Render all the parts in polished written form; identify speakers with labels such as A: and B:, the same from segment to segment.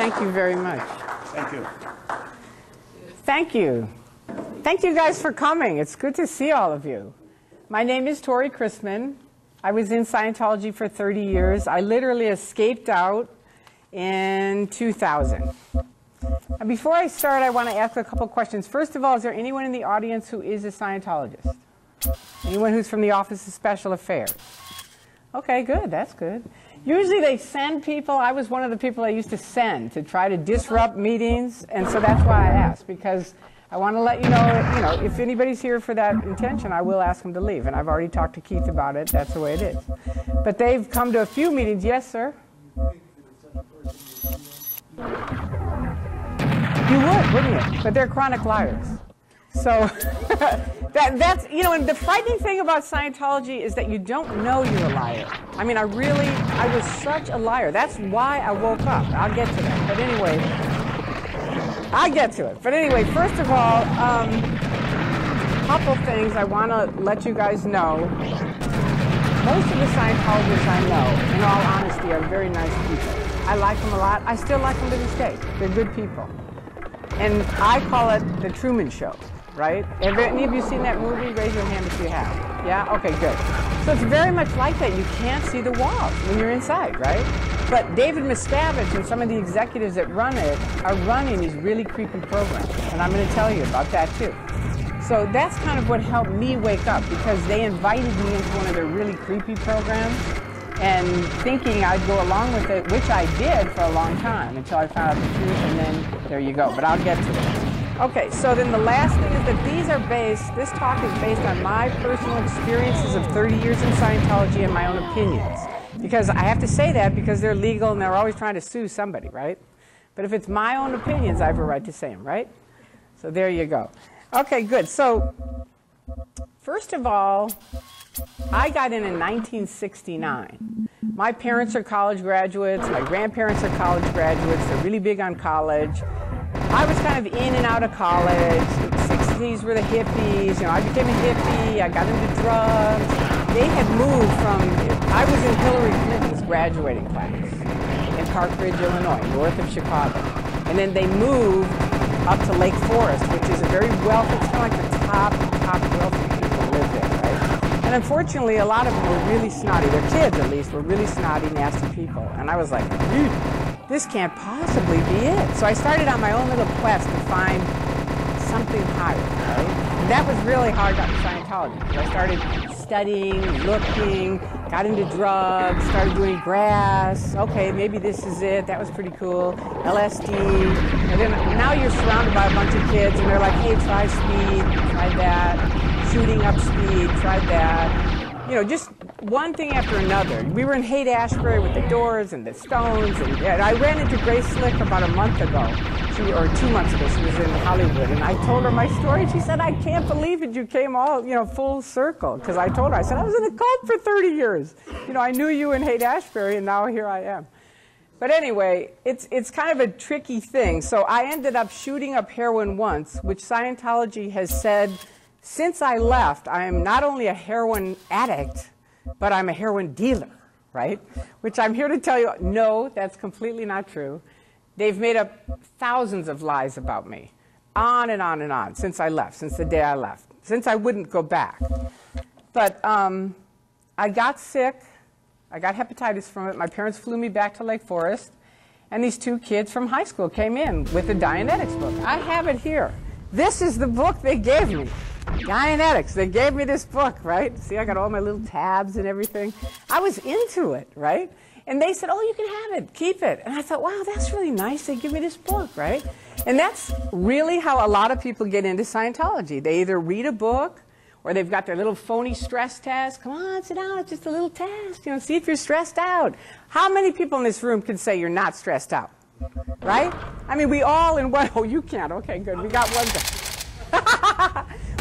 A: Thank you very much.
B: Thank you.
A: Thank you. Thank you guys for coming. It's good to see all of you. My name is Tory Christman. I was in Scientology for 30 years. I literally escaped out in 2000. And before I start, I want to ask a couple questions. First of all, is there anyone in the audience who is a Scientologist? Anyone who's from the Office of Special Affairs? Okay, good. That's good. Usually they send people. I was one of the people they used to send to try to disrupt meetings, and so that's why I asked, because I want to let you know, if anybody's here for that intention, I will ask them to leave. And I've already talked to Keith about it. That's the way it is. But they've come to a few meetings. Yes, sir? You would, wouldn't you? But they're chronic liars. So that's, and the frightening thing about Scientology is that you don't know you're a liar. I mean, I was such a liar. That's why I woke up. I'll get to that. But anyway, I'll get to it. But anyway, first of all, a couple things I want to let you guys know. Most of the Scientologists I know, in all honesty, are very nice people. I like them a lot. I still like them to this day. They're good people. And I call it the Truman Show, right? Have any of you seen that movie? Raise your hand if you have. Yeah? Okay, good. So it's very much like that. You can't see the walls when you're inside, right? But David Miscavige and some of the executives that run it are running these really creepy programs. And I'm going to tell you about that too. So that's kind of what helped me wake up, because they invited me into one of their really creepy programs, and thinking I'd go along with it, which I did for a long time until I found out the truth, and then there you go. But I'll get to it. Okay, so then the last thing is that this talk is based on my personal experiences of 30 years in Scientology and my own opinions. Because I have to say that because they're legal and they're always trying to sue somebody, right? But if it's my own opinions, I have a right to say them, right? So there you go. Okay, good. So first of all, I got in 1969. My parents are college graduates. My grandparents are college graduates. They're really big on college. I was kind of in and out of college. The 60s were the hippies. I became a hippie. I got into drugs. They had moved I was in Hillary Clinton's graduating class in Park Ridge, Illinois, north of Chicago. And then they moved up to Lake Forest, which is a very wealthy, it's kind of like the top wealthy people live there, right? And unfortunately, a lot of them were really snotty. Their kids, at least, were really snotty, nasty people. And I was like, this can't possibly be it. So I started on my own little quest to find something higher, right? And that was really hard on Scientology, because I started studying, looking, got into drugs, started doing grass. Okay, maybe this is it. That was pretty cool. LSD. And then now you're surrounded by a bunch of kids, and they're like, hey, try speed, try that. Shooting up speed, try that. Just one thing after another. We were in Haight-Ashbury with the Doors and the Stones, and I ran into Grace Slick about a month ago, or 2 months ago. She was in Hollywood, and I told her my story. She said, I can't believe it. You came all, full circle. Because I told her, I said, I was in a cult for 30 years. I knew you in Haight-Ashbury, and now here I am. But anyway, it's kind of a tricky thing. So I ended up shooting up heroin once, which Scientology has said, since I left, I am not only a heroin addict, but I'm a heroin dealer, right? Which I'm here to tell you, no, that's completely not true. They've made up thousands of lies about me, on and on and on, since I left, since the day I left, since I wouldn't go back. But I got sick. I got hepatitis from it. My parents flew me back to Lake Forest, and these two kids from high school came in with the Dianetics book. I have it here. This is the book they gave me. Dianetics. They gave me this book, right? See, I got all my little tabs and everything. I was into it, right? And they said, oh, you can have it. Keep it. And I thought, wow, that's really nice. They give me this book, right? And that's really how a lot of people get into Scientology. They either read a book, or they've got their little phony stress test. Come on, sit down. It's just a little test. See if you're stressed out. How many people in this room can say you're not stressed out? Right? I mean, we all in one. Oh, you can't. Okay, good. We got one guy.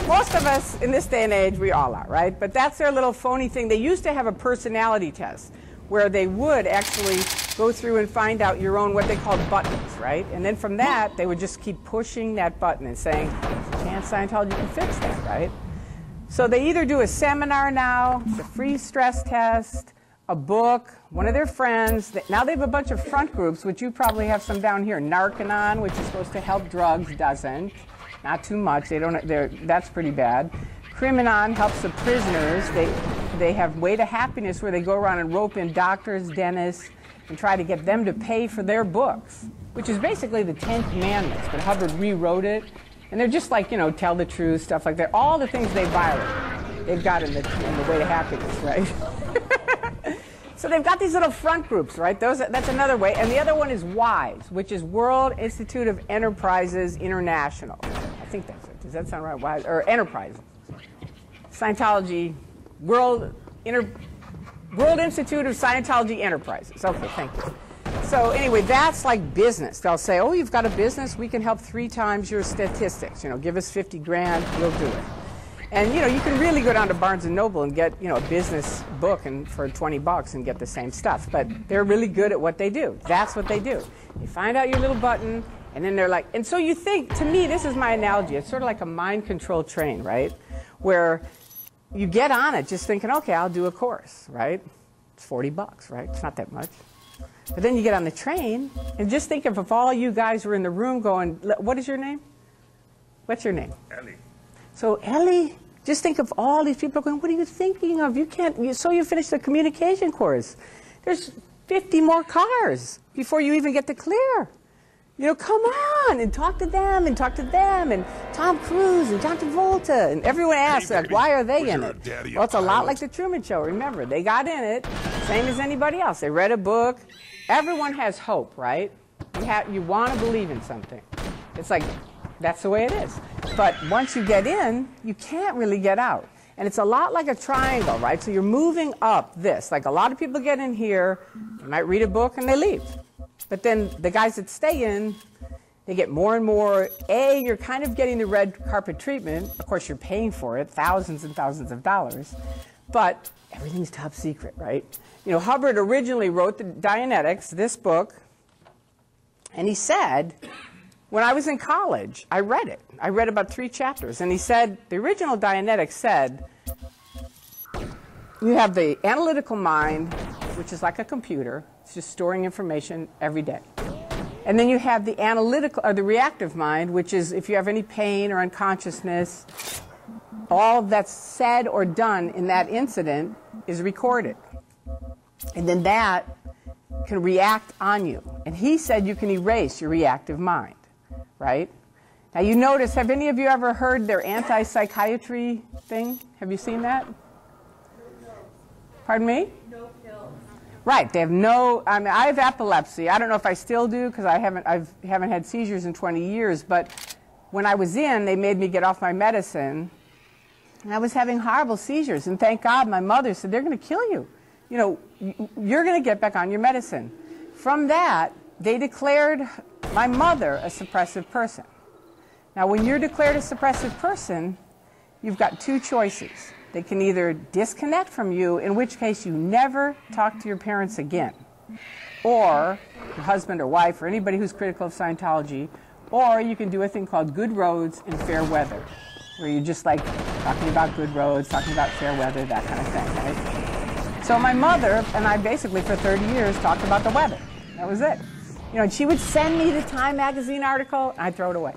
A: Most of us in this day and age, we all are, right? But that's their little phony thing. They used to have a personality test where they would actually go through and find out your own, what they called buttons, right? And then from that, they would just keep pushing that button and saying, can't Scientology can fix that, right? So they either do a seminar now, it's a free stress test, a book, one of their friends. Now they have a bunch of front groups, which you probably have some down here. Narcanon, which is supposed to help drugs, doesn't. Not too much. That's pretty bad. Crimenon helps the prisoners. They have Way to Happiness, where they go around and rope in doctors, dentists, and try to get them to pay for their books, which is basically the 10 Commandments, but Hubbard rewrote it. And they're just like, tell the truth, stuff like that. All the things they violate, they've got in the Way to Happiness, right? So they've got these little front groups, right? That's another way. And the other one is WISE, which is World Institute of Enterprises International. I think that's it. Does that sound right? WISE, or Enterprises. Scientology, World Institute of Scientology Enterprises. Okay, thank you. So anyway, that's like business. They'll say, oh, you've got a business, we can help 3 times your statistics. Give us 50 grand, we'll do it. And you can really go down to Barnes & Noble and get a business book for 20 bucks and get the same stuff. But they're really good at what they do. That's what they do. They find out your little button, and then they're like, and so you think, to me, this is my analogy. It's sort of like a mind control train, right? Where you get on it just thinking, okay, I'll do a course, right? It's 40 bucks, right? It's not that much. But then you get on the train, and just think if all you guys were in the room going, what is your name? What's your name?
B: Ellie.
A: So Ellie, just think of all these people going, what are you thinking of? You can't, so you finish the communication course. There's 50 more cars before you even get to clear. Come on, and talk to them, and talk to them, and Tom Cruise, and John Travolta, and everyone asks, like, why are they in it? Well, it's a lot like the Truman Show. Remember, they got in it, same as anybody else. They read a book. Everyone has hope, right? You want to believe in something. It's like, that's the way it is. But once you get in, you can't really get out. And it's a lot like a triangle, right? So you're moving up this. Like a lot of people get in here, they might read a book, and they leave. But then the guys that stay in, they get more and more. You're kind of getting the red carpet treatment. Of course, you're paying for it, thousands and thousands of dollars. But everything's top secret, right? Hubbard originally wrote the Dianetics, this book, and he said, when I was in college, I read it. I read about 3 chapters, and he said, the original Dianetics said, you have the analytical mind, which is like a computer. It's just storing information every day. And then you have the analytical, or the reactive mind, which is if you have any pain or unconsciousness, all that's said or done in that incident is recorded. And then that can react on you. And he said you can erase your reactive mind, right? Now you notice, have any of you ever heard their anti-psychiatry thing? Have you seen that? Pardon me?
C: No pills.
A: Right, they have no, I have epilepsy. I don't know if I still do because I haven't had seizures in 20 years, but when I was in, they made me get off my medicine, and I was having horrible seizures, and thank God my mother said, they're going to kill you. You're going to get back on your medicine. From that, they declared my mother a suppressive person. Now, when you're declared a suppressive person, you've got 2 choices. They can either disconnect from you, in which case you never talk to your parents again, or your husband or wife or anybody who's critical of Scientology, or you can do a thing called good roads and fair weather, where you're just like talking about good roads, talking about fair weather, that kind of thing, right? So my mother and I basically for 30 years talked about the weather. That was it. And she would send me the Time magazine article, and I'd throw it away.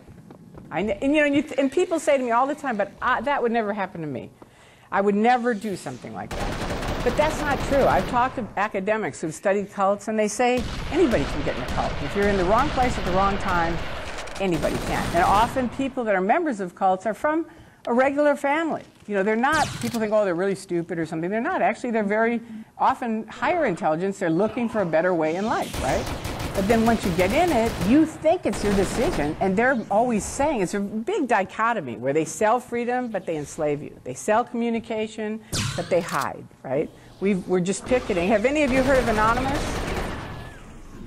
A: And people say to me all the time, but that would never happen to me. I would never do something like that. But that's not true. I've talked to academics who've studied cults, and they say anybody can get in a cult. If you're in the wrong place at the wrong time, anybody can. And often people that are members of cults are from a regular family. They're not, people think, oh, they're really stupid or something. They're not. Actually, they're very often higher intelligence. They're looking for a better way in life, right? But then once you get in it, you think it's your decision, and they're always saying, it's a big dichotomy where they sell freedom, but they enslave you. They sell communication, but they hide, right? We're just picketing. Have any of you heard of Anonymous?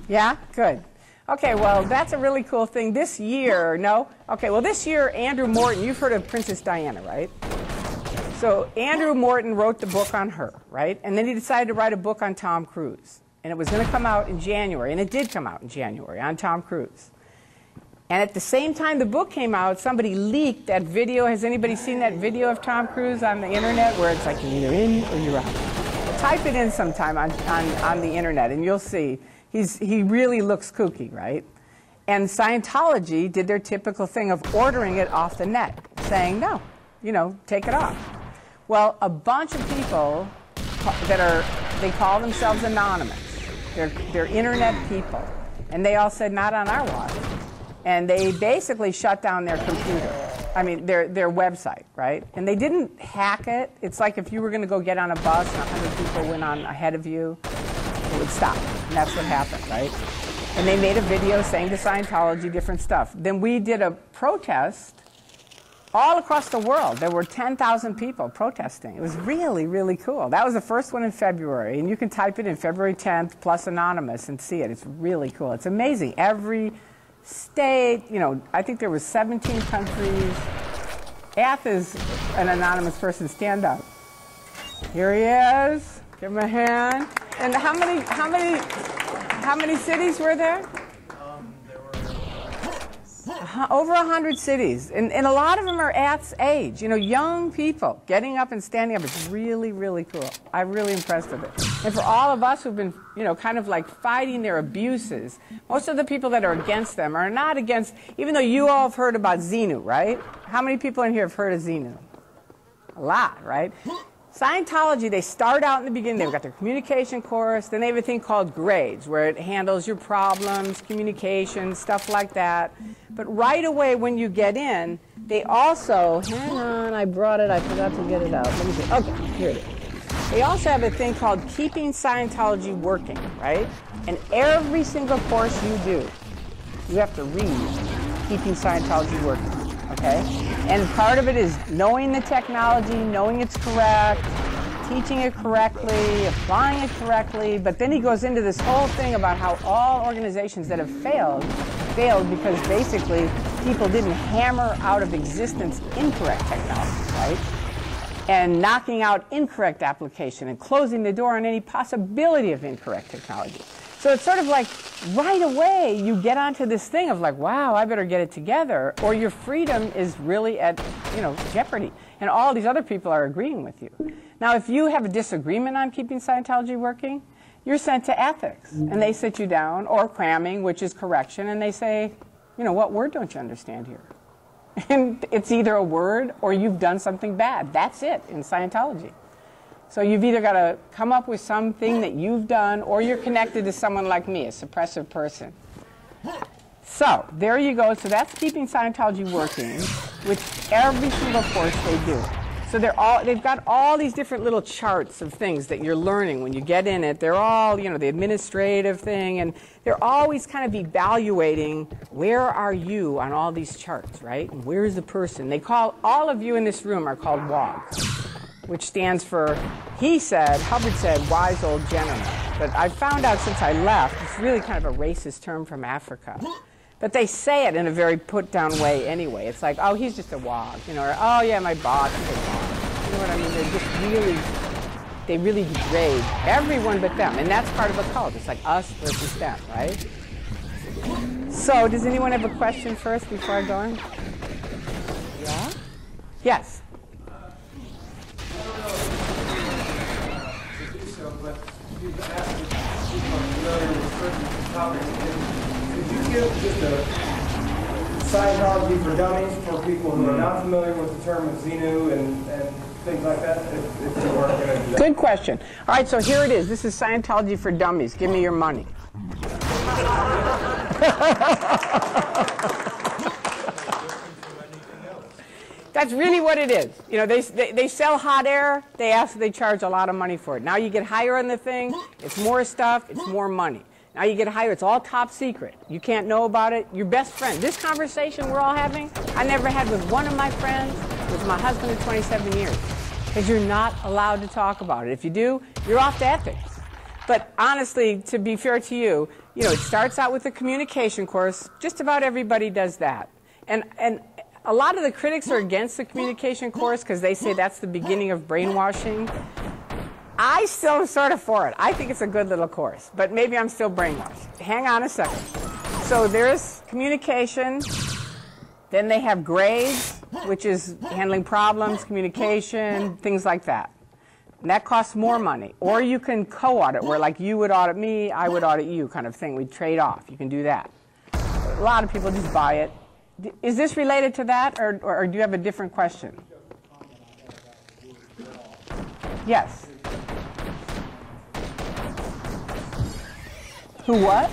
A: Yeah? Good. Okay, well, that's a really cool thing. This year, no? Okay, well, this year, Andrew Morton, you've heard of Princess Diana, right? So Andrew Morton wrote the book on her, right? And then he decided to write a book on Tom Cruise. And it was going to come out in January, and it did come out in January on Tom Cruise. And at the same time the book came out, somebody leaked that video. Has anybody seen that video of Tom Cruise on the internet where it's like you're either in or you're out? type it in sometime on the internet, and you'll see he really looks kooky, right? And Scientology did their typical thing of ordering it off the net, saying, no, you know, take it off. Well, a bunch of people they call themselves anonymous. They're internet people. And they all said, not on our watch. And they basically shut down their computer. I mean, their website, right? And they didn't hack it. It's like if you were going to go get on a bus and 100 people went on ahead of you, it would stop. And that's what happened, right? And they made a video saying to Scientology different stuff. Then we did a protest all across the world. There were 10,000 people protesting. It was really, really cool. That was the first one in February. And you can type it in February 10th plus anonymous and see it. It's really cool. It's amazing. Every state, you know, I think there was 17 countries. Ath is an anonymous person. Stand up. Here he is. Give him a hand. And how many cities were there?
B: There were
A: over 100 cities, and a lot of them are Ath's age. You know, young people getting up and standing up. It's really, really cool. I'm really impressed with it. And for all of us who've been, you know, kind of like fighting their abuses, most of the people that are against them are not against. Even though you all have heard about Xenu, right? How many people in here have heard of Xenu? A lot, right? Scientology, they start out in the beginning, they've got their communication course, then they have a thing called grades, where it handles your problems, communication, stuff like that. But right away when you get in, they also, hang on, I brought it, I forgot to get it out. Let me see. Okay, here it is. They also have a thing called Keeping Scientology Working, right? And every single course you do, you have to read Keeping Scientology Working. Okay? And part of it is knowing the technology, knowing it's correct, teaching it correctly, applying it correctly. But then he goes into this whole thing about how all organizations that have failed because basically people didn't hammer out of existence incorrect technology, right? And knocking out incorrect application and closing the door on any possibility of incorrect technology. So it's sort of like right away you get onto this thing of like, wow, I better get it together, or your freedom is really at, you know, jeopardy. And all these other people are agreeing with you. Now, if you have a disagreement on Keeping Scientology Working, you're sent to ethics, and they sit you down, or cramming, which is correction, and they say, you know, what word don't you understand here? And it's either a word or you've done something bad. That's it in Scientology. So you've either got to come up with something that you've done, or you're connected to someone like me, a suppressive person. So there you go. So that's Keeping Scientology Working, which every single course they do. So they've got all these different little charts of things that you're learning when you get in it. They're all, you know, the administrative thing, and they're always kind of evaluating where are you on all these charts, right? And where's the person? They call, all of you in this room are called WOGs, which stands for, Hubbard said, wise old gentleman. But I found out since I left, it's really kind of a racist term from Africa. But they say it in a very put-down way anyway. It's like, oh, he's just a WOG, you know, or, oh, yeah, my boss is a WOG. You know what I mean? They're just they really degrade everyone but them. And that's part of a cult. It's like us versus them, right? So does anyone have a question first before I go on? Yeah? Yes?
B: But you've asked people familiar with certain topics. Could you give just a Scientology for dummies for people who are not familiar with the term of Xenu and things like that, if you weren't going to do that?
A: Good question. All right, so here it is. This is Scientology for dummies. Give me your money. That's really what it is. You know, they sell hot air. They charge a lot of money for it. Now you get higher on the thing. It's more stuff. It's more money. Now you get higher. It's all top secret. You can't know about it. Your best friend. This conversation we're all having, I never had with one of my friends, with my husband of 27 years. Because you're not allowed to talk about it. If you do, you're off to ethics. But honestly, to be fair to you, you know, it starts out with a communication course. Just about everybody does that. And a lot of the critics are against the communication course because they say that's the beginning of brainwashing. I still am sort of for it. I think it's a good little course, but maybe I'm still brainwashed. Hang on a second. So there's communication. Then they have grades, which is handling problems, communication, things like that. And that costs more money. Or you can co-audit, where like you would audit me, I would audit you kind of thing. We'd trade off. You can do that. A lot of people just buy it. Is this related to that, or do you have a different question? Yes. Who what?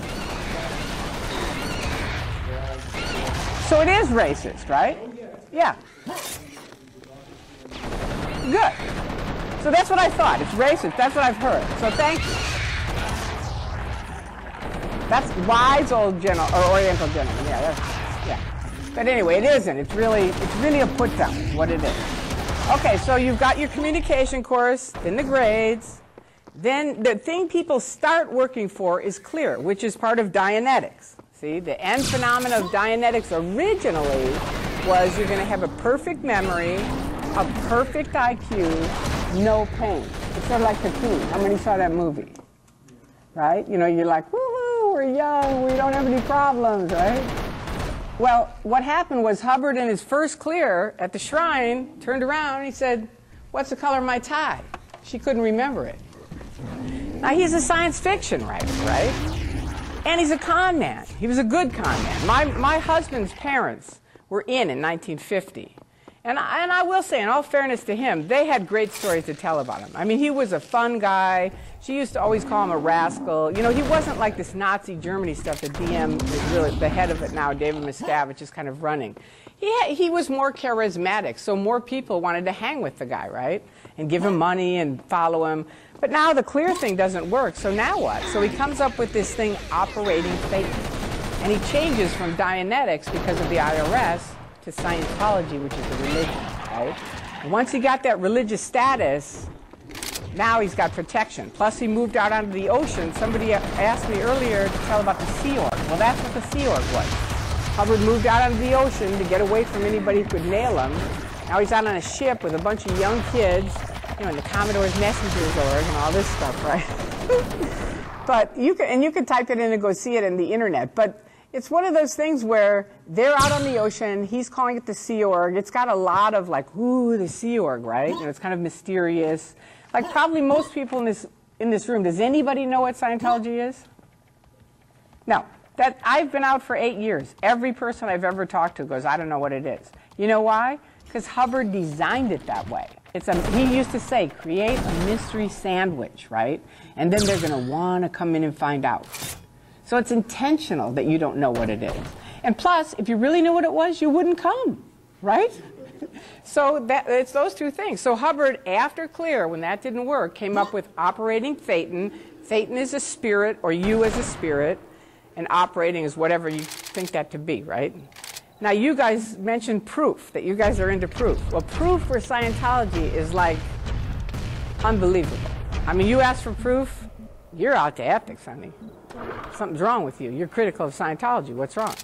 A: So it is racist, right? Yeah. Good. So that's what I thought. It's racist. That's what I've heard. So thank you. That's wise old or Oriental gentleman. Yeah. But anyway, it isn't. It's really a put down. Is what it is. Okay. So you've got your communication course, then the grades. Then the thing people start working for is clear, which is part of Dianetics. See, the end phenomenon of Dianetics originally was you're going to have a perfect memory, a perfect IQ, no pain. It's sort of like Cocoon. How many saw that movie? Right? You know, you're like, woohoo, we're young, we don't have any problems, right? Well, what happened was Hubbard in his first clear at the shrine turned around and he said, what's the color of my tie? She couldn't remember it. Now, he's a science fiction writer, right? And he's a con man. He was a good con man. My husband's parents were in 1950. And I will say, in all fairness to him, they had great stories to tell about him. I mean, he was a fun guy. She used to always call him a rascal. You know, he wasn't like this Nazi Germany stuff that DM is really the head of it now, David Miscavige, is kind of running. He was more charismatic, so more people wanted to hang with the guy, right? And give him money and follow him. But now the clear thing doesn't work, so now what? So he comes up with this thing, operating Satan. And he changes from Dianetics because of the IRS to Scientology, which is a religion, right? And once he got that religious status, now he's got protection. Plus he moved out onto the ocean. Somebody asked me earlier to tell about the Sea Org. Well, that's what the Sea Org was. Hubbard moved out onto the ocean to get away from anybody who could nail him. Now he's out on a ship with a bunch of young kids, you know, in the Commodore's Messengers Org and all this stuff, right? But you can type it in and go see it in the internet. But it's one of those things where they're out on the ocean, he's calling it the Sea Org. It's got a lot of like, ooh, the Sea Org, right? And it's kind of mysterious. Like probably most people in this room, does anybody know what Scientology is? No. I've been out for 8 years. Every person I've ever talked to goes, I don't know what it is. You know why? Because Hubbard designed it that way. He used to say, create a mystery sandwich, right? And then they're going to want to come in and find out. So it's intentional that you don't know what it is. And plus, if you really knew what it was, you wouldn't come, right? So it's those two things. So Hubbard, after Clear, when that didn't work, came up with operating Thetan. Thetan is a spirit, or you as a spirit, and operating is whatever you think that to be, right? Now, you guys mentioned proof, that you guys are into proof. Well, proof for Scientology is like unbelievable. I mean, you ask for proof, you're out to ethics, honey. Something's wrong with you. You're critical of Scientology. What's wrong?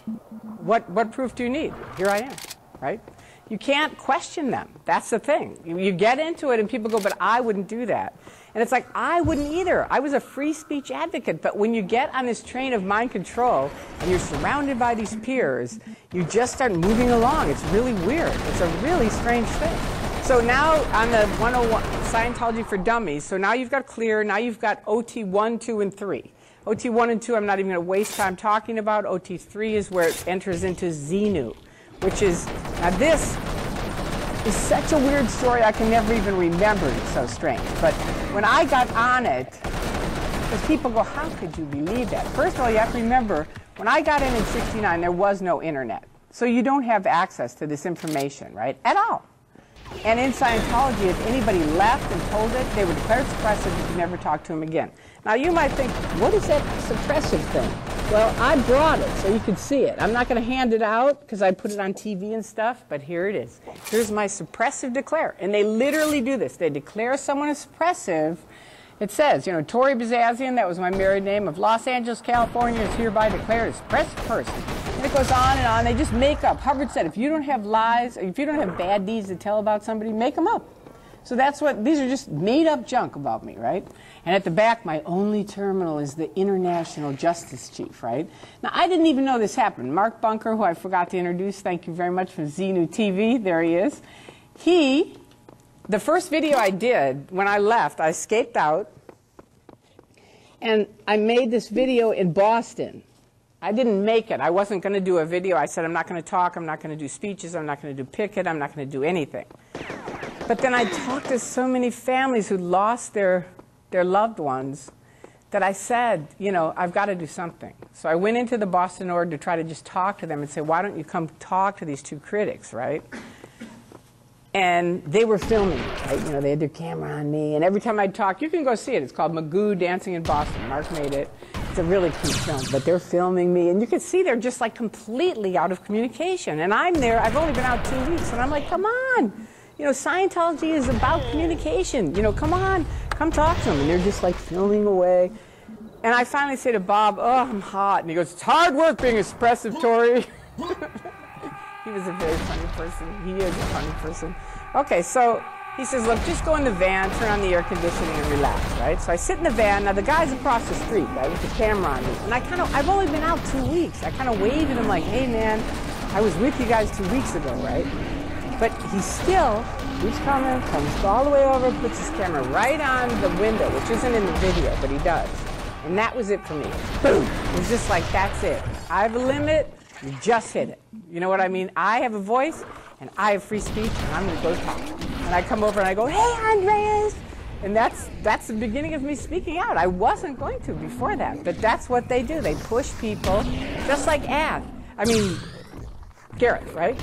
A: What proof do you need? Here I am, right? You can't question them. That's the thing. You get into it and people go, but I wouldn't do that. And it's like, I wouldn't either. I was a free speech advocate. But when you get on this train of mind control and you're surrounded by these peers, you just start moving along. It's really weird. It's a really strange thing. So now on the 101, Scientology for Dummies, so now you've got Clear, now you've got OT 1, 2, and 3. OT 1 and 2 I'm not even going to waste time talking about. OT 3 is where it enters into Xenu, which is, now this is such a weird story I can never even remember. It's so strange. But when I got on it, because people go, how could you believe that? First of all, you have to remember, when I got in '69, there was no internet. So you don't have access to this information, right, at all. And in Scientology, if anybody left and told it, they were declared suppressive. You could never talk to them again. Now, you might think, what is that suppressive thing? Well, I brought it so you could see it. I'm not going to hand it out because I put it on TV and stuff, but here it is. Here's my suppressive declare. And they literally do this. They declare someone as suppressive. It says, you know, Tory Bazazian, that was my married name, of Los Angeles, California, is hereby declared a suppressed person. And it goes on and on. They just make up. Hubbard said, if you don't have lies, if you don't have bad deeds to tell about somebody, make them up. So that's what, these are just made up junk about me, right? And at the back, my only terminal is the International Justice Chief, right? Now, I didn't even know this happened. Mark Bunker, who I forgot to introduce, thank you very much, from Xenu TV, there he is. He the first video I did, when I left, I escaped out, and I made this video in Boston. I didn't make it. I wasn't going to do a video. I said, I'm not going to talk. I'm not going to do speeches. I'm not going to do picket. I'm not going to do anything. But then I talked to so many families who lost their loved ones that I said, you know, I've got to do something. So I went into the Boston Org to try to just talk to them and say, why don't you come talk to these two critics, right? And they were filming, right? You know, they had their camera on me. And every time I'd talk, you can go see it. It's called Magoo Dancing in Boston. Mark made it. It's a really cute film. But they're filming me. And you can see they're just like completely out of communication. And I'm there. I've only been out 2 weeks. And I'm like, come on. You know, Scientology is about communication. You know, come on. Come talk to them. And they're just like filming away. And I finally say to Bob, oh, I'm hot. And he goes, it's hard work being a suppressive Tory. He was a very funny person. He is a funny person. Okay, so he says, look, just go in the van, turn on the air conditioning, and relax, right? So I sit in the van. Now, the guy's across the street, right, with the camera on me. And I've only been out 2 weeks. I kind of waved at him like, hey, man, I was with you guys 2 weeks ago, right? But he still keeps coming, comes all the way over, puts his camera right on the window, which isn't in the video, but he does. And that was it for me. Boom. It was just like, that's it. I have a limit. You just hit it. You know what I mean? I have a voice, and I have free speech, and I'm going to go talk. And I come over and I go, hey, Andreas! And that's the beginning of me speaking out. I wasn't going to before that, but that's what they do. They push people, just like Gareth, right?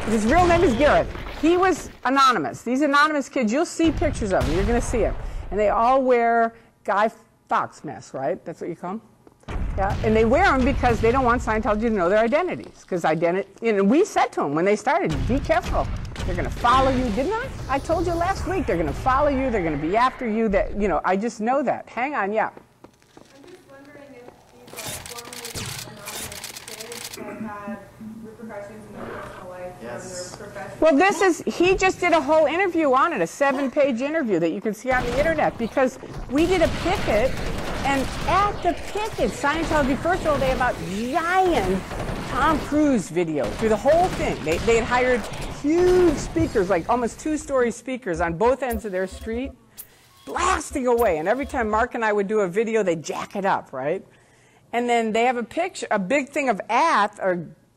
A: His real name is Gareth. He was anonymous. These anonymous kids, you'll see pictures of them. You're going to see them. And they all wear Guy Fawkes masks, right? That's what you call them? Yeah, and they wear them because they don't want Scientology to know their identities. Because and we said to them when they started, be careful. They're going to follow you, didn't I? I told you last week they're going to follow you. They're going to be after you. That I just know that. Hang on, yeah.
C: I'm just wondering if these formerly anonymous kids have had repercussions in their personal life or their professional.
A: Well, he just did a whole interview on it, a 7-page interview that you can see on the internet, because we did a picket. And at the picket, Scientology, first of all, they have a giant Tom Cruise video through the whole thing. They had hired huge speakers, like almost 2-story speakers on both ends of their street, blasting away. And every time Mark and I would do a video, they'd jack it up, right? And then they have a picture, a big thing of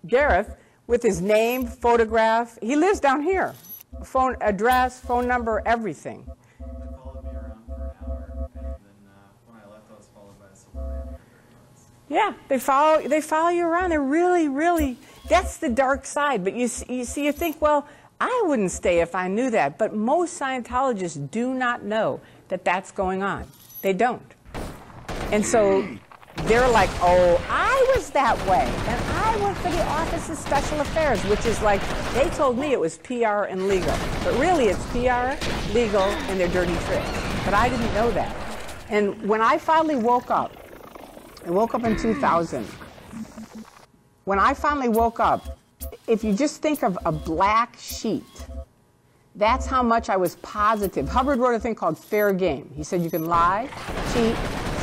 A: Gareth, with his name, photograph. He lives down here. Phone address, phone number, everything. Yeah, they follow you around. They're really, really, that's the dark side. But you think, well, I wouldn't stay if I knew that. But most Scientologists do not know that that's going on. They don't. And so they're like, oh, I was that way. And I went for the Office of Special Affairs, which is like, they told me it was PR and legal. But really it's PR, legal, and their dirty tricks. But I didn't know that. And when I finally woke up, I woke up in 2000. When I finally woke up, if you just think of a black sheet, that's how much I was positive. Hubbard wrote a thing called fair game. He said you can lie, cheat,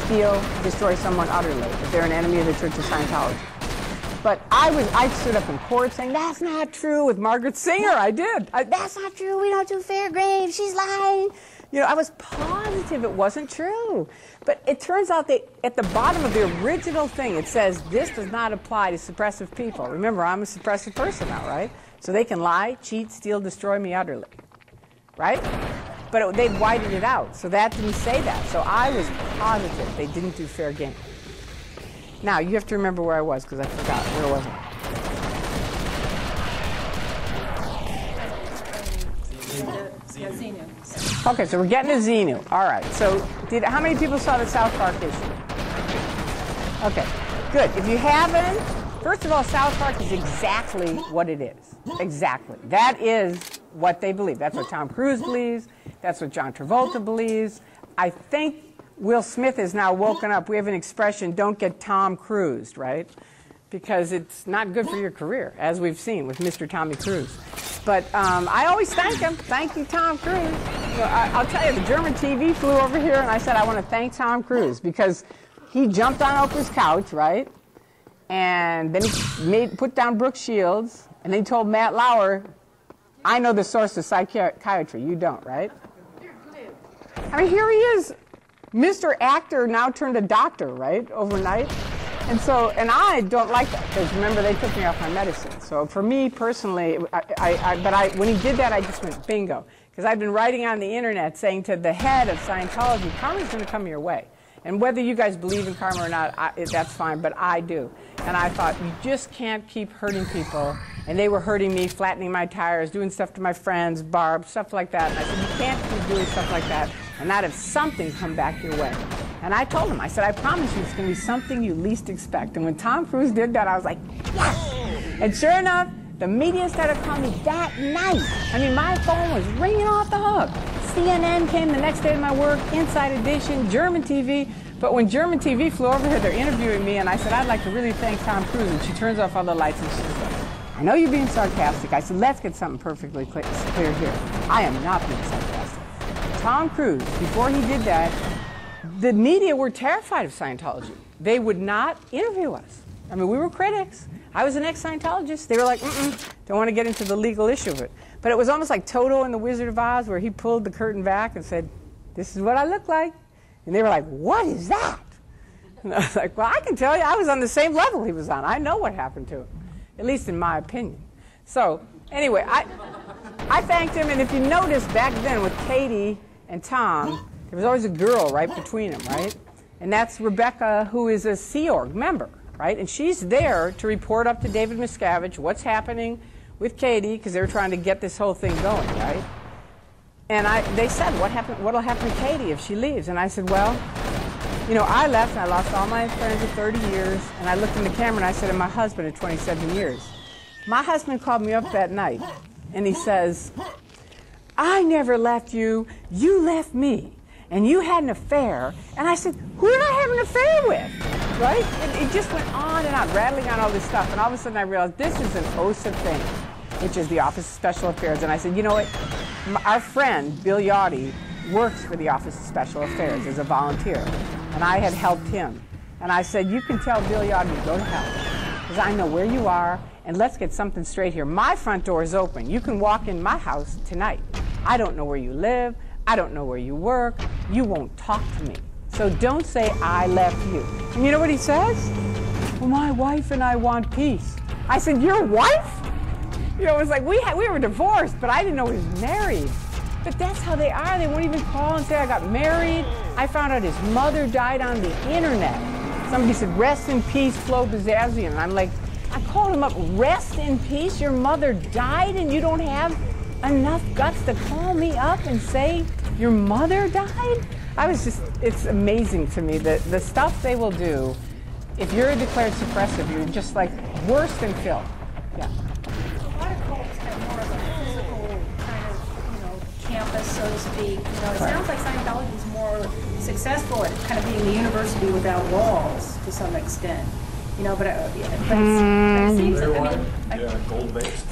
A: steal, destroy someone utterly if they're an enemy of the Church of Scientology. But I stood up in court saying, that's not true, with Margaret Singer. I did. That's not true. We don't do fair game. She's lying. I was positive it wasn't true. But it turns out that at the bottom of the original thing, it says, this does not apply to suppressive people. Remember, I'm a suppressive person now, right? So they can lie, cheat, steal, destroy me utterly. Right? But they whited it out. So that didn't say that. So I was positive they didn't do fair game. Now, you have to remember where I was, because I forgot. Where was I?
C: Xenu.
A: Okay, so we're getting to Xenu. All right. So how many people saw the South Park issue? Okay, good. If you haven't, first of all, South Park is exactly what it is. Exactly. That is what they believe. That's what Tom Cruise believes. That's what John Travolta believes. I think Will Smith is now woken up. We have an expression, don't get Tom Cruised, right? Because it's not good for your career, as we've seen with Mr. Tommy Cruise. But I always thank him. Thank you, Tom Cruise. So I'll tell you, the German TV flew over here, and I said, I want to thank Tom Cruise, because he jumped on Oprah's couch, right? And then he put down Brooke Shields, and then he told Matt Lauer, I know the source of psychiatry. You don't, right? I mean, here he is, Mr. Actor now turned to doctor, right, overnight. And so, and I don't like that, because remember, they took me off my medicine. So for me personally, when he did that, I just went bingo. Because I've been writing on the internet saying to the head of Scientology, karma's going to come your way. And whether you guys believe in karma or not, that's fine, but I do. And I thought, you just can't keep hurting people. And they were hurting me, flattening my tires, doing stuff to my friends, Barb, stuff like that. And I said, you can't keep doing stuff like that and not have something come back your way. And I told him, I said, I promise you it's going to be something you least expect. And when Tom Cruise did that, I was like, yes! And sure enough, the media started calling me that night. I mean, my phone was ringing off the hook. CNN came the next day to my work, Inside Edition, German TV. But when German TV flew over here, they're interviewing me, and I said, I'd like to really thank Tom Cruise. And she turns off all the lights, and she says, I know you're being sarcastic. I said, let's get something perfectly clear here. I am not being sarcastic. Tom Cruise, before he did that, the media were terrified of Scientology. They would not interview us. I mean, we were critics. I was an ex-Scientologist. They were like, don't want to get into the legal issue of it. But it was almost like Toto in The Wizard of Oz, where he pulled the curtain back and said, this is what I look like. And they were like, what is that? And I was like, well, I can tell you, I was on the same level he was on. I know what happened to him, at least in my opinion. So anyway, I thanked him. And if you notice, back then with Katie and Tom, there was always a girl right between them, right? And that's Rebecca, who is a Sea Org member, right? And she's there to report up to David Miscavige what's happening with Katie, because they were trying to get this whole thing going, right? And they said, what'll happen to Katie if she leaves? And I said, well, you know, I left and I lost all my friends of 30 years. And I looked in the camera and I said, and my husband of 27 years. My husband called me up that night and he says, I never left you, you left me. And you had an affair. And I said, who did I have an affair with? Right? It just went on and on, rattling on all this stuff. And all of a sudden I realized this is an OSA thing, which is the Office of Special Affairs. And I said, you know what? Our friend, Bill Yachty, works for the Office of Special Affairs as a volunteer. And I had helped him. And I said, you can tell Bill Yachty to go to hell, because I know where you are, and let's get something straight here. My front door is open. You can walk in my house tonight. I don't know where you live. I don't know where you work. You won't talk to me. So don't say I left you. And you know what he says? Well, my wife and I want peace. I said, your wife? You know, it was like we were divorced, but I didn't know he was married. But that's how they are. They won't even call and say I got married. I found out his mother died on the internet. Somebody said, rest in peace, Flo Bazazian. And I'm like, I called him up, rest in peace? Your mother died and you don't have enough guts to call me up and say your mother died? It's amazing to me that the stuff they will do. If you're a declared suppressive, you're just like worse than filth. Yeah.
D: A lot of cults have more of a physical kind of, campus, so to speak. It sounds like Scientology is more successful at kind of being the university without walls to some extent. But it seems like,
B: gold-based.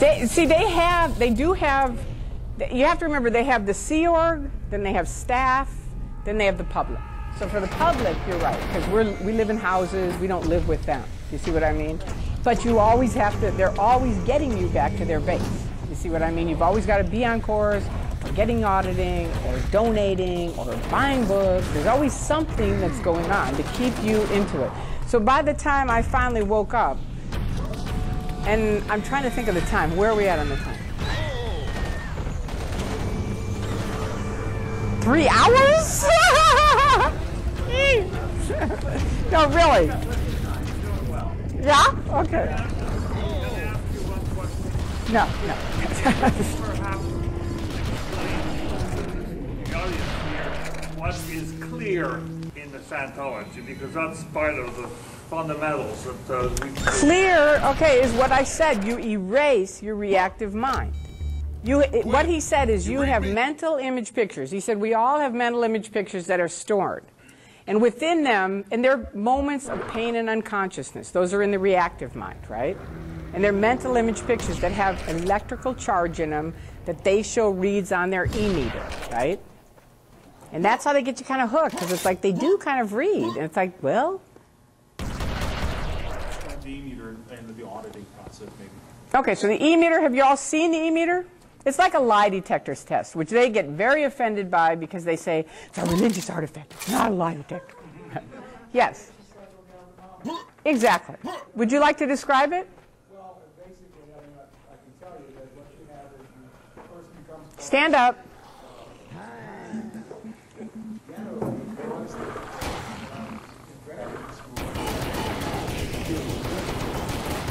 A: They do have, you have to remember, they have the Sea Org, then they have staff, then they have the public. So for the public, you're right, because we live in houses, we don't live with them. You see what I mean? But you always have to, they're always getting you back to their base. You see what I mean? You've always got to be on course, or getting auditing, or donating, or buying books. There's always something that's going on to keep you into it. So by the time I finally woke up, and I'm trying to think of the time. Where are we at on the time? 3 hours? No, really. Yeah? Okay. No.
E: What is clear in the Scientology, because that's part of the fundamentals that we...
A: Clear, okay, is what I said. You erase your reactive mind. What he said is you have mental image pictures. He said we all have mental image pictures that are stored. And within them, and they're moments of pain and unconsciousness. Those are in the reactive mind, right? And they're mental image pictures that have electrical charge in them that they show reads on their e-meter, right? And that's how they get you kind of hooked, because it's like they do kind of read. And it's like, well...
F: The e-meter and the auditing process, maybe.
A: Okay, so the e-meter, have you all seen the e-meter? It's like a lie detector's test, which they get very offended by because they say, it's a religious artifact, it's not a lie detector. Yes. Exactly. Would you like to describe it?
B: Well, basically, I can tell you that what you have is the person becomes...
A: Stand up.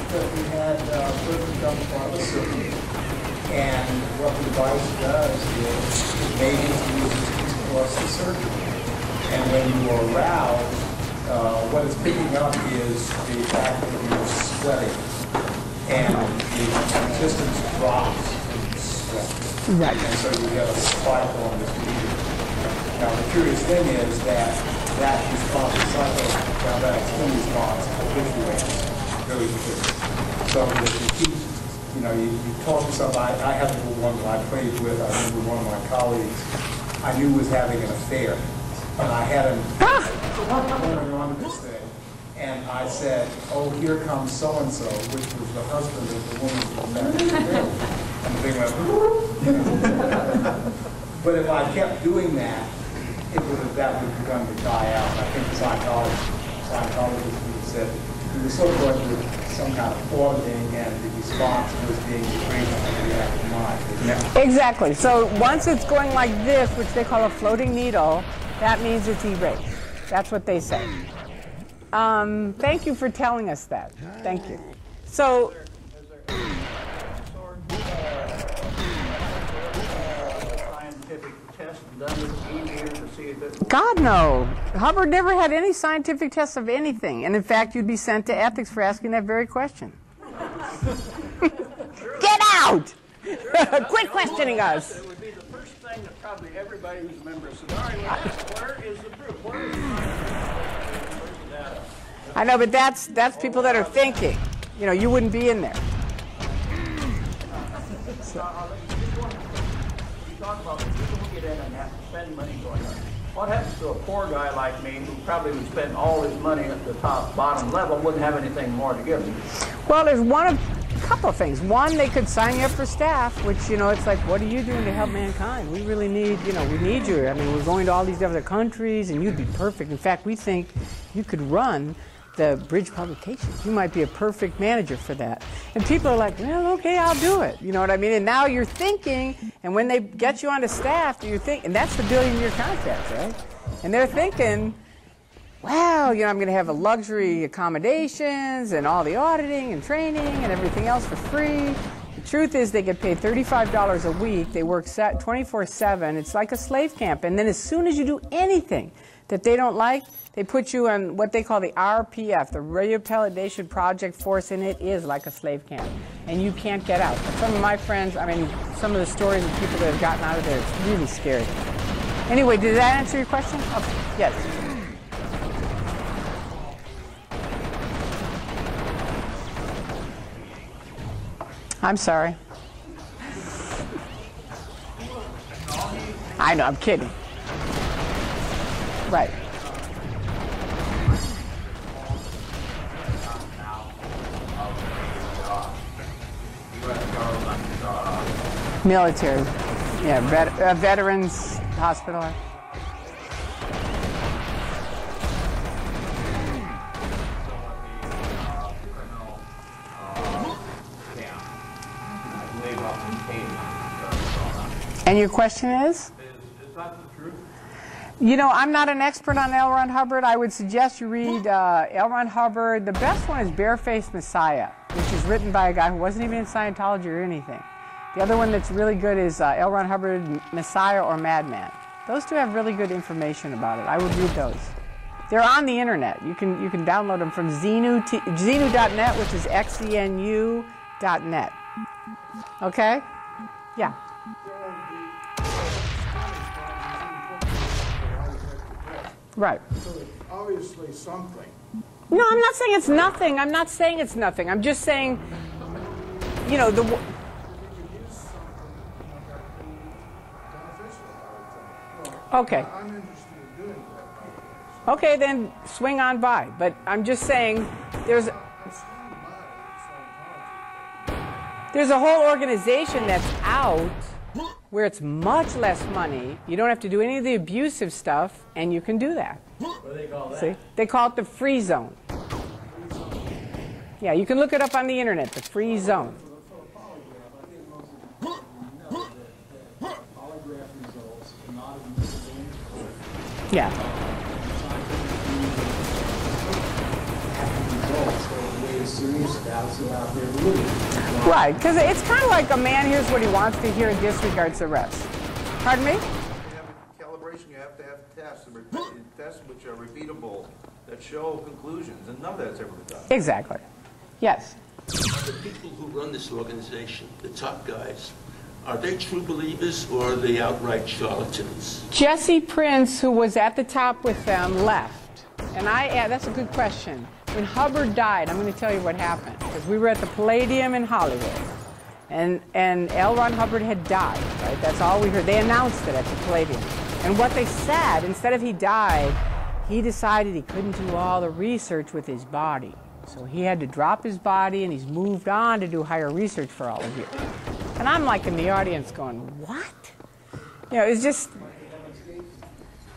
B: Because we had a person come from a surgery, and what the device does is it may use plus the surgery. And when you are aroused, what it's picking up is the fact that you're sweating, and the resistance drops in sweat.
A: Right.
B: And so you get a spike on this meter. Now the curious thing is that response is that response habituates very quickly. So if you keep, you talk to somebody. I have one that I played with. I remember one of my colleagues I knew was having an affair, and I had him going on this thing, and I said, "Oh, here comes so and so," which was the husband of the woman who was having an affair. And the thing went. But if I kept doing that, that would have begun to die out. And I think the Scientologists would have said we were sort of going through some kind of auditing, and the response was being degraded to the reactive mind. Yeah.
A: Exactly. So once it's going like this, which they call a floating needle, that means it's erased. That's what they say. Thank you for telling us that. Thank you. So. God, no. Hubbard never had any scientific tests of anything. And in fact, you'd be sent to ethics for asking that very question. Get out! Quit questioning us.
F: It would be the first thing that probably everybody who's a member of Sonari would ask, where is the proof? Where is the data?
A: I know, but that's people that are thinking. You wouldn't be in there.
F: You talk about the people who get in and have to spend money going on. What happens to a poor guy like me who probably would spend all his money at the bottom level, wouldn't have anything more to give him?
A: Well, there's a couple of things. One, they could sign you up for staff, which, it's like, what are you doing to help mankind? We really need, we need you. I mean, we're going to all these other countries, and you'd be perfect. In fact, we think you could run the Bridge Publications. You might be a perfect manager for that. And people are like, well, okay, I'll do it. You know what I mean? And now you're thinking, and when they get you onto staff, you're thinking, and that's the billion-year contract, right? And they're thinking, wow, I'm going to have a luxury accommodations and all the auditing and training and everything else for free. The truth is they get paid $35 a week. They work 24/7. It's like a slave camp. And then as soon as you do anything that they don't like, they put you on what they call the RPF, the Rehabilitation Project Force, and it is like a slave camp. And you can't get out. Some of my friends, some of the stories of people that have gotten out of there, it's really scary. Anyway, did that answer your question? Okay. Yes. I'm sorry. I know, I'm kidding. Right. Military. Yeah, veterans hospital. And your question is?
F: Is that the truth?
A: I'm not an expert on L. Ron Hubbard. I would suggest you read L. Ron Hubbard. The best one is Barefaced Messiah, which is written by a guy who wasn't even in Scientology or anything. The other one that's really good is L. Ron Hubbard, Messiah or Madman. Those two have really good information about it. I would read those. They're on the internet. You can download them from Xenu.net, which is XENU.net. Okay? Yeah. Right.
G: So it's obviously something.
A: No, I'm not saying it's nothing. I'm not saying it's nothing. I'm just saying, the. Okay.
G: I'm interested in doing that.
A: Okay, then swing on by. But I'm just saying there's a whole organization that's out where it's much less money. You don't have to do any of the abusive stuff, and you can do that.
F: What do they call that?
A: See? They call it the free zone. Yeah, you can look it up on the internet, the free zone. Yeah. Right, because it's kind of like a man hears what he wants to hear and disregards the rest. Pardon me?
H: You have a calibration, you have to have tests, tests which are repeatable, that show conclusions, and none of that's ever been done.
A: Exactly. Yes.
I: The people who run this organization, the top guys, are they true believers or are they outright charlatans?
A: Jesse Prince, who was at the top with them, left. And that's a good question. When Hubbard died, I'm going to tell you what happened. Because we were at the Palladium in Hollywood. And L. Ron Hubbard had died, right? That's all we heard. They announced it at the Palladium. And what they said, instead of he died, he decided he couldn't do all the research with his body. So he had to drop his body, and he's moved on to do higher research for all of you. And I'm like in the audience going, what? You know, it's just...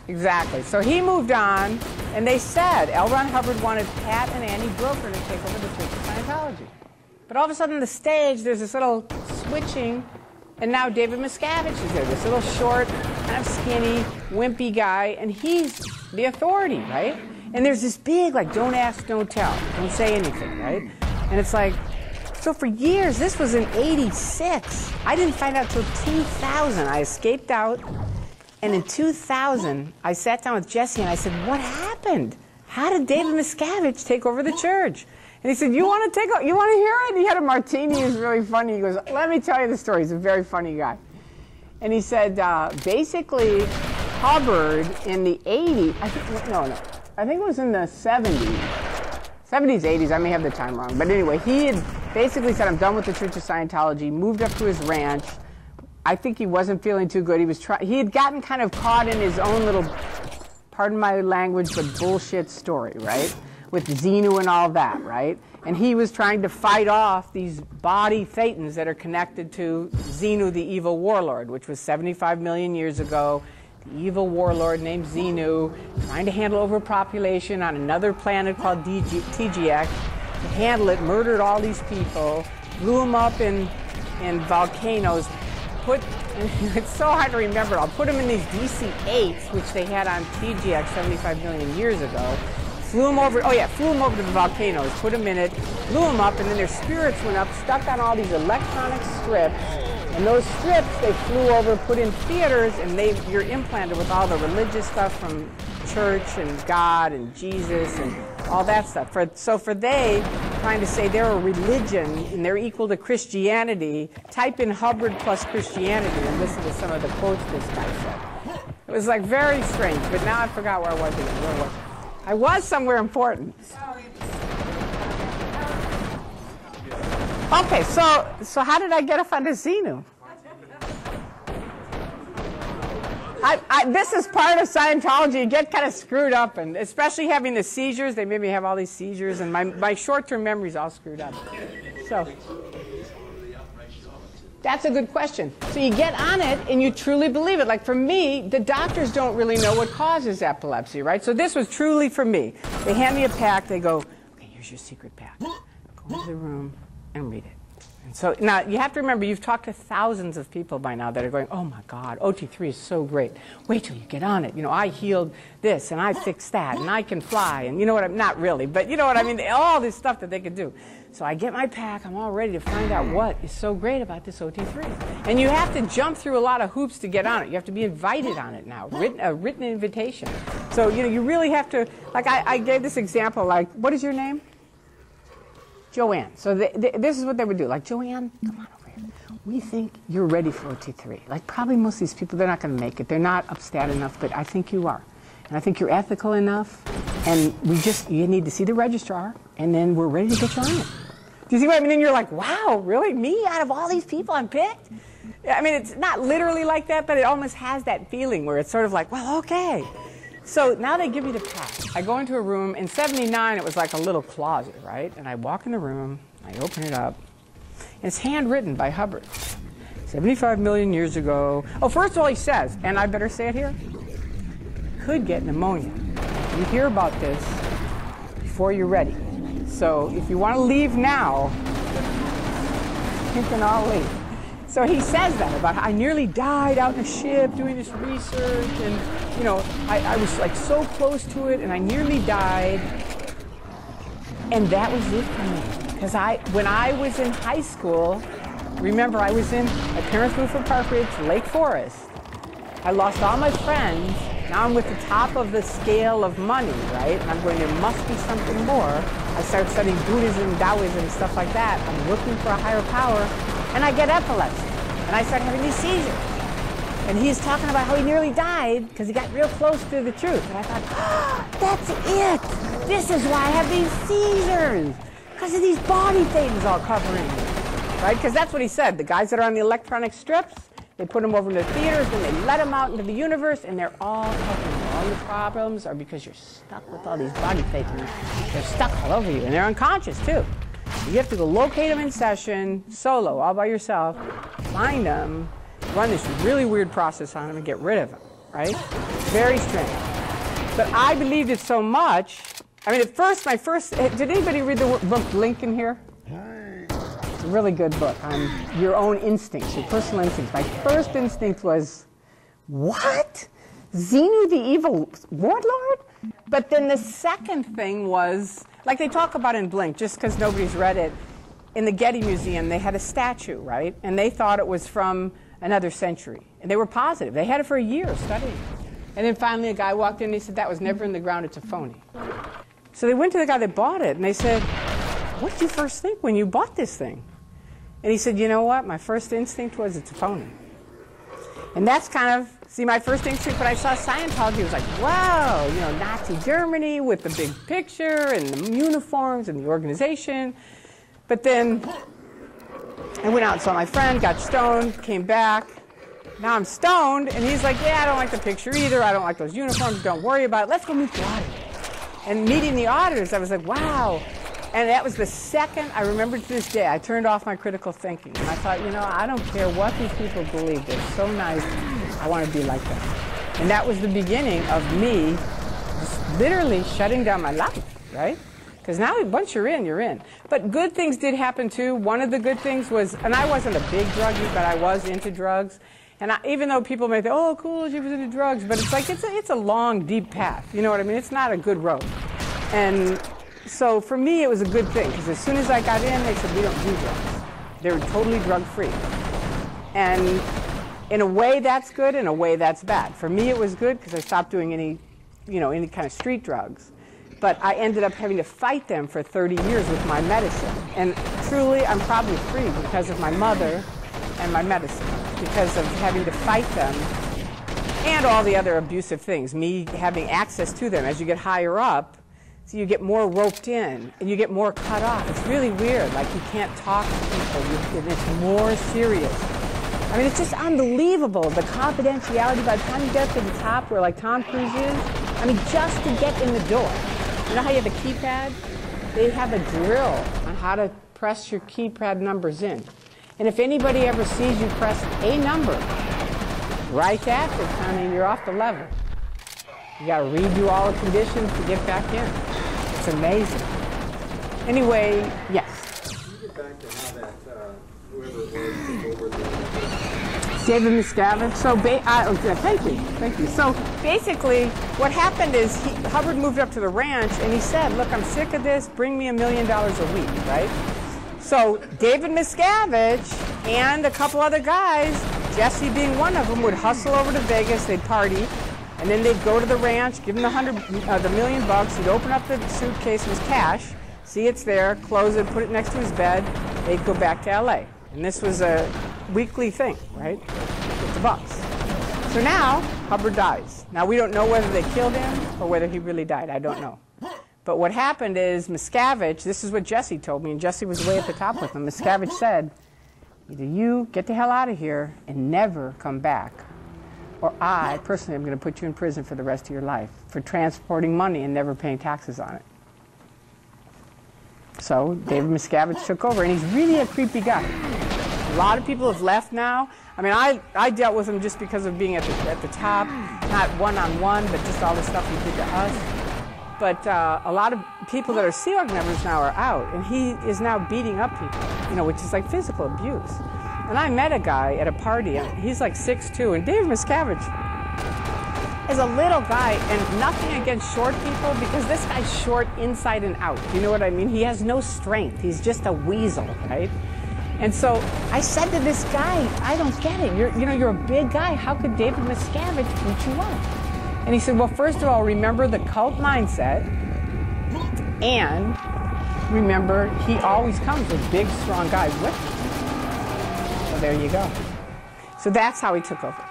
A: Exactly. So he moved on, and they said L. Ron Hubbard wanted Pat and Annie Broker to take over the Church of Scientology. But all of a sudden on the stage, there's this little switching, and now David Miscavige is there, this little short, kind of skinny, wimpy guy, and he's the authority, right? And there's this big, like, don't ask, don't tell, don't say anything, right? And it's like, so for years, this was in '86. I didn't find out till 2000. I escaped out. And in 2000, I sat down with Jesse and I said, what happened? How did David Miscavige take over the church? And he said, you want to hear it? He had a martini. He was really funny. He goes, let me tell you the story. He's a very funny guy. And he said, basically, Hubbard in the 80s, I think it was in the 70s, 80s, I may have the time wrong. But anyway, he had basically said, I'm done with the Church of Scientology, moved up to his ranch. I think he wasn't feeling too good. He had gotten kind of caught in his own little, pardon my language, but bullshit story, right? With Xenu and all that, right? And he was trying to fight off these body thetans that are connected to Xenu, the evil warlord, which was 75 million years ago. The evil warlord named Xenu, trying to handle overpopulation on another planet called TGX. To handle it, murdered all these people, blew them up in volcanoes. It's so hard to remember. I'll put them in these DC-8s, which they had on TGX 75 million years ago. Flew them over to the volcanoes, put them in it, blew them up, and then their spirits went up, stuck on all these electronic strips. And those strips, they flew over, put in theaters, and you're implanted with all the religious stuff from church and God and Jesus and all that stuff. So they trying to say they're a religion and they're equal to Christianity, type in Hubbard plus Christianity and listen to some of the quotes this guy said. It was like very strange, but now I forgot where I was again. Where was I? I was somewhere important. Okay, so how did I get up onto Xenu? This is part of Scientology. You get kind of screwed up, and especially having the seizures. They made me have all these seizures, and my short-term memory's all screwed up. So that's a good question. So you get on it, and you truly believe it. Like for me, the doctors don't really know what causes epilepsy, right? So this was truly for me. They hand me a pack. They go, okay, here's your secret pack. Go into the room and read it. And so now you have to remember, you've talked to thousands of people by now that are going, oh my God, OT3 is so great. Wait till you get on it. You know, I healed this and I fixed that and I can fly and you know what I'm not really, but you know what I mean, all this stuff that they could do. So I get my pack, I'm all ready to find out what is so great about this OT3. And you have to jump through a lot of hoops to get on it. You have to be invited on it now, a written invitation. So you know, you really have to, like I gave this example, like, what is your name? Joanne. So this is what they would do. Like, Joanne, come on over here. We think you're ready for OT3. Like, probably most of these people, they're not going to make it. They're not upstat enough, but I think you are. And I think you're ethical enough. And you need to see the registrar, and then we're ready to get you on it. Do you see what I mean? And you're like, wow, really? Me? Out of all these people I'm picked? I mean, it's not literally like that, but it almost has that feeling where it's sort of like, well, okay. So now they give me the pack. I go into a room. In '79, it was like a little closet, right? And I walk in the room. I open it up. And it's handwritten by Hubbard. 75 million years ago. Oh, first of all, he says, and I better say it here, could get pneumonia. You hear about this before you're ready. So if you want to leave now, you can all leave. So he says that about how I nearly died out in a ship doing this research, and you know, I was like so close to it, and I nearly died. And that was it for me. Because when I was in high school, remember my parents moved from Park Ridge to Lake Forest. I lost all my friends. Now I'm with the top of the scale of money, right? And I'm going, there must be something more. I started studying Buddhism, Taoism, and stuff like that. I'm looking for a higher power, and I get epilepsy. And I start having these seizures. And he's talking about how he nearly died because he got real close to the truth. And I thought, oh, that's it. This is why I have these seizures. Because of these body things all covering me. Right? Because that's what he said. The guys that are on the electronic strips, they put them over in the theaters, and they let them out into the universe, and they're all helping you. All your problems are because you're stuck with all these body things. They're stuck all over you, and they're unconscious, too. You have to go locate them in session, solo, all by yourself, find them, run this really weird process on them, and get rid of them, right? Very strange. But I believed it so much. I mean, at first, did anybody read the book Lincoln here? It's a really good book on your own instincts, your personal instincts. My first instinct was, what? Xenu the evil warlord? But then the second thing was, like they talk about in Blink, just because nobody's read it, in the Getty Museum, they had a statue, right? And they thought it was from another century. And they were positive. They had it for a year studying it. And then finally a guy walked in and he said, that was never in the ground, it's a phony. So they went to the guy that bought it and they said, what did you first think when you bought this thing? And he said, you know what? My first instinct was it's a phony. And that's kind of, see, my first instinct when I saw Scientology was like, wow, you know, Nazi Germany with the big picture and the uniforms and the organization. But then I went out and saw my friend, got stoned, came back. Now I'm stoned, and he's like, yeah, I don't like the picture either. I don't like those uniforms. Don't worry about it. Let's go meet the auditors. And meeting the auditors, I was like, wow. And that was the second, I remember to this day, I turned off my critical thinking. And I thought, you know, I don't care what these people believe. They're so nice. I want to be like them. And that was the beginning of me just literally shutting down my life, right? Because now once you're in. But good things did happen too. One of the good things was, and I wasn't a big druggie, but I was into drugs. And even though people may think, oh, cool, she was into drugs, but it's like, it's a long, deep path. You know what I mean? It's not a good road. And so for me, it was a good thing, because as soon as I got in, they said, we don't do drugs. They were totally drug-free. And in a way, that's good. In a way, that's bad. For me, it was good, because I stopped doing any kind of street drugs. But I ended up having to fight them for 30 years with my medicine. And truly, I'm probably free because of my mother and my medicine, because of having to fight them and all the other abusive things, me having access to them. As you get higher up, so you get more roped in, and you get more cut off. It's really weird, like you can't talk to people, and it's more serious. I mean, it's just unbelievable, the confidentiality by the time you get to the top where like Tom Cruise is. I mean, just to get in the door. You know how you have a keypad? They have a drill on how to press your keypad numbers in. And if anybody ever sees you press a number, right after, honey, you're off the level. You got to redo all the conditions to get back in. It's amazing. Anyway, yes.
B: Can you get back to how that, whoever it was,
A: David Miscavige. So, thank you. So basically, what happened is Hubbard moved up to the ranch, and he said, look, I'm sick of this. Bring me $1 million a week, right? So David Miscavige and a couple other guys, Jesse being one of them, would hustle over to Vegas. They'd party, and then they'd go to the ranch, give him the $1 million bucks. He'd open up the suitcase with cash, see it's there, close it, put it next to his bed. They'd go back to LA, and this was a weekly thing, right? Get the bucks. So now Hubbard dies. Now we don't know whether they killed him or whether he really died. I don't know. But what happened is Miscavige, this is what Jesse told me, and Jesse was way at the top with him. Miscavige said, either you get the hell out of here and never come back, or I, personally, am going to put you in prison for the rest of your life for transporting money and never paying taxes on it. So David Miscavige took over, and he's really a creepy guy. lot of people have left now. I mean, I dealt with him just because of being at the top, not one-on-one, but just all the stuff he did to us. But a lot of people that are Sea Org members now are out, and he is now beating up people, you know, which is like physical abuse. And I met a guy at a party, and he's like 6'2", and Dave Miscavige is a little guy, and nothing against short people, because this guy's short inside and out. Do you know what I mean? He has no strength. He's just a weasel, right? And so I said to this guy, I don't get it. You're a big guy. How could David Miscavige beat you up? And he said, well, first of all, remember the cult mindset, and remember he always comes with big, strong guys with him. So there you go. So that's how he took over.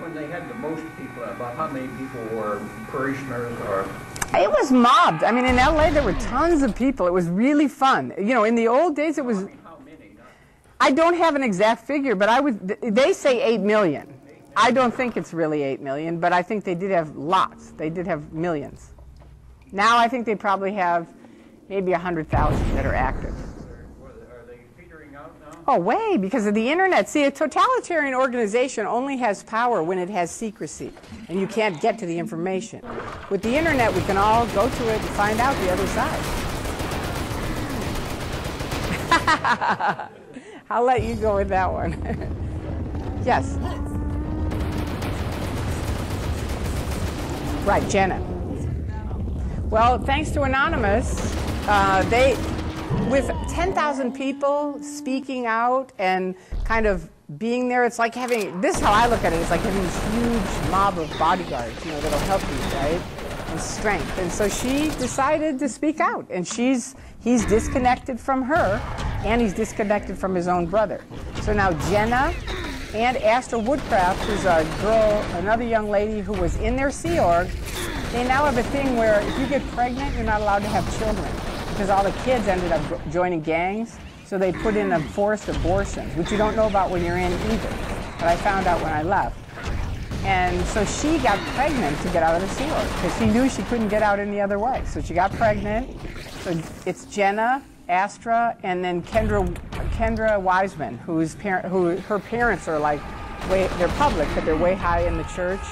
F: When they had the most people, about how many people were parishioners or?
A: It was mobbed. I mean, in LA there were tons of people. It was really fun. You know, in the old days it was.
F: How many?
A: I don't have an exact figure, but they say 8 million. I don't think it's really 8 million, but I think they did have lots. They did have millions. Now I think they probably have maybe 100,000 that are active.
F: Are they petering out now?
A: Oh, way, because of the internet. See, a totalitarian organization only has power when it has secrecy, and you can't get to the information. With the internet, we can all go to it and find out the other side. I'll let you go with that one. Yes? Right, Jenna. Well, thanks to Anonymous, with 10,000 people speaking out and kind of being there, it's like having, this is how I look at it, it's like having this huge mob of bodyguards, you know, that'll help you, right? And strength. And so she decided to speak out, and he's disconnected from her, and he's disconnected from his own brother. So now Jenna and Astra Woodcraft, who's a girl, another young lady who was in their Sea Org, they now have a thing where if you get pregnant, you're not allowed to have children, because all the kids ended up joining gangs, so they put in forced abortions, which you don't know about when you're in either. But I found out when I left. And so she got pregnant to get out of the Sea Org, because she knew she couldn't get out any other way. So she got pregnant. So it's Jenna, Astra, and then Kendra Wiseman, who her parents are like, they're public, but they're way high in the church.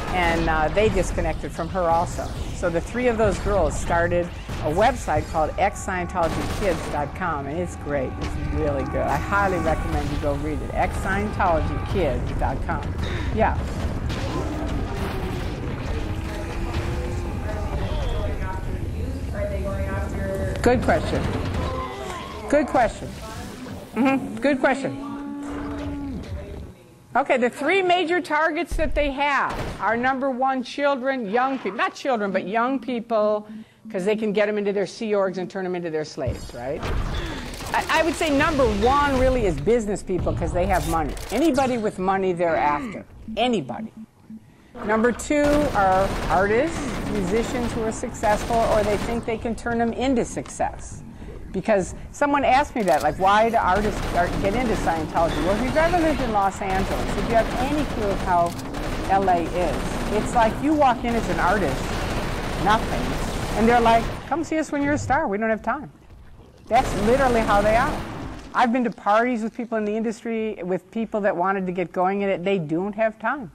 A: And they disconnected from her also. So the three of those girls started a website called xscientologykids.com, and it's great. It's really good. I highly recommend you go read it. xscientologykids.com. Yeah.
C: Are they going after?
A: Good question. Good question. Good question. Okay, the three major targets that they have are, number one, children, young people. Not children, but young people, because they can get them into their Sea Orgs and turn them into their slaves, right? I would say number one really is business people, because they have money. Anybody with money they're after. Anybody. Number two are artists, musicians who are successful, or they think they can turn them into success. Because someone asked me that, like, why do artists get into Scientology? Well, if you've ever lived in Los Angeles, if you have any clue of how LA is, it's like you walk in as an artist, nothing, and they're like, come see us when you're a star. We don't have time. That's literally how they are. I've been to parties with people in the industry, with people that wanted to get going in it. They don't have time.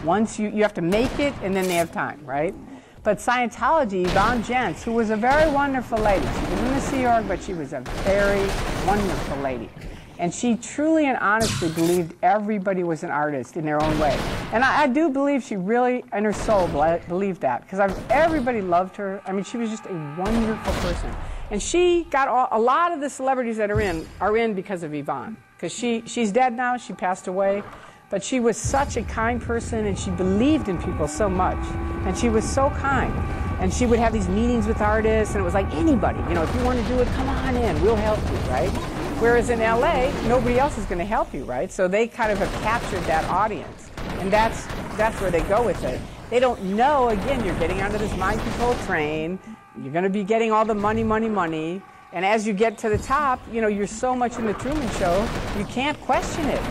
A: Once you have to make it, and then they have time, right? But Scientology, Yvonne Jentz, who was a very wonderful lady. She was in the Sea Org, but she was a very wonderful lady. And she truly and honestly believed everybody was an artist in their own way. And I do believe she really, in her soul, believed that. Because everybody loved her. I mean, she was just a wonderful person. And she got a lot of the celebrities that are in because of Yvonne. Because she's dead now, she passed away. But she was such a kind person, and she believed in people so much. And she was so kind. And she would have these meetings with artists, and it was like, anybody, you know, if you want to do it, come on in, we'll help you, right? Whereas in LA, nobody else is going to help you, right? So they kind of have captured that audience. And that's where they go with it. They don't know, again, you're getting onto this mind control train, you're going to be getting all the money, money, money. And as you get to the top, you know, you're so much in the Truman Show, you can't question it.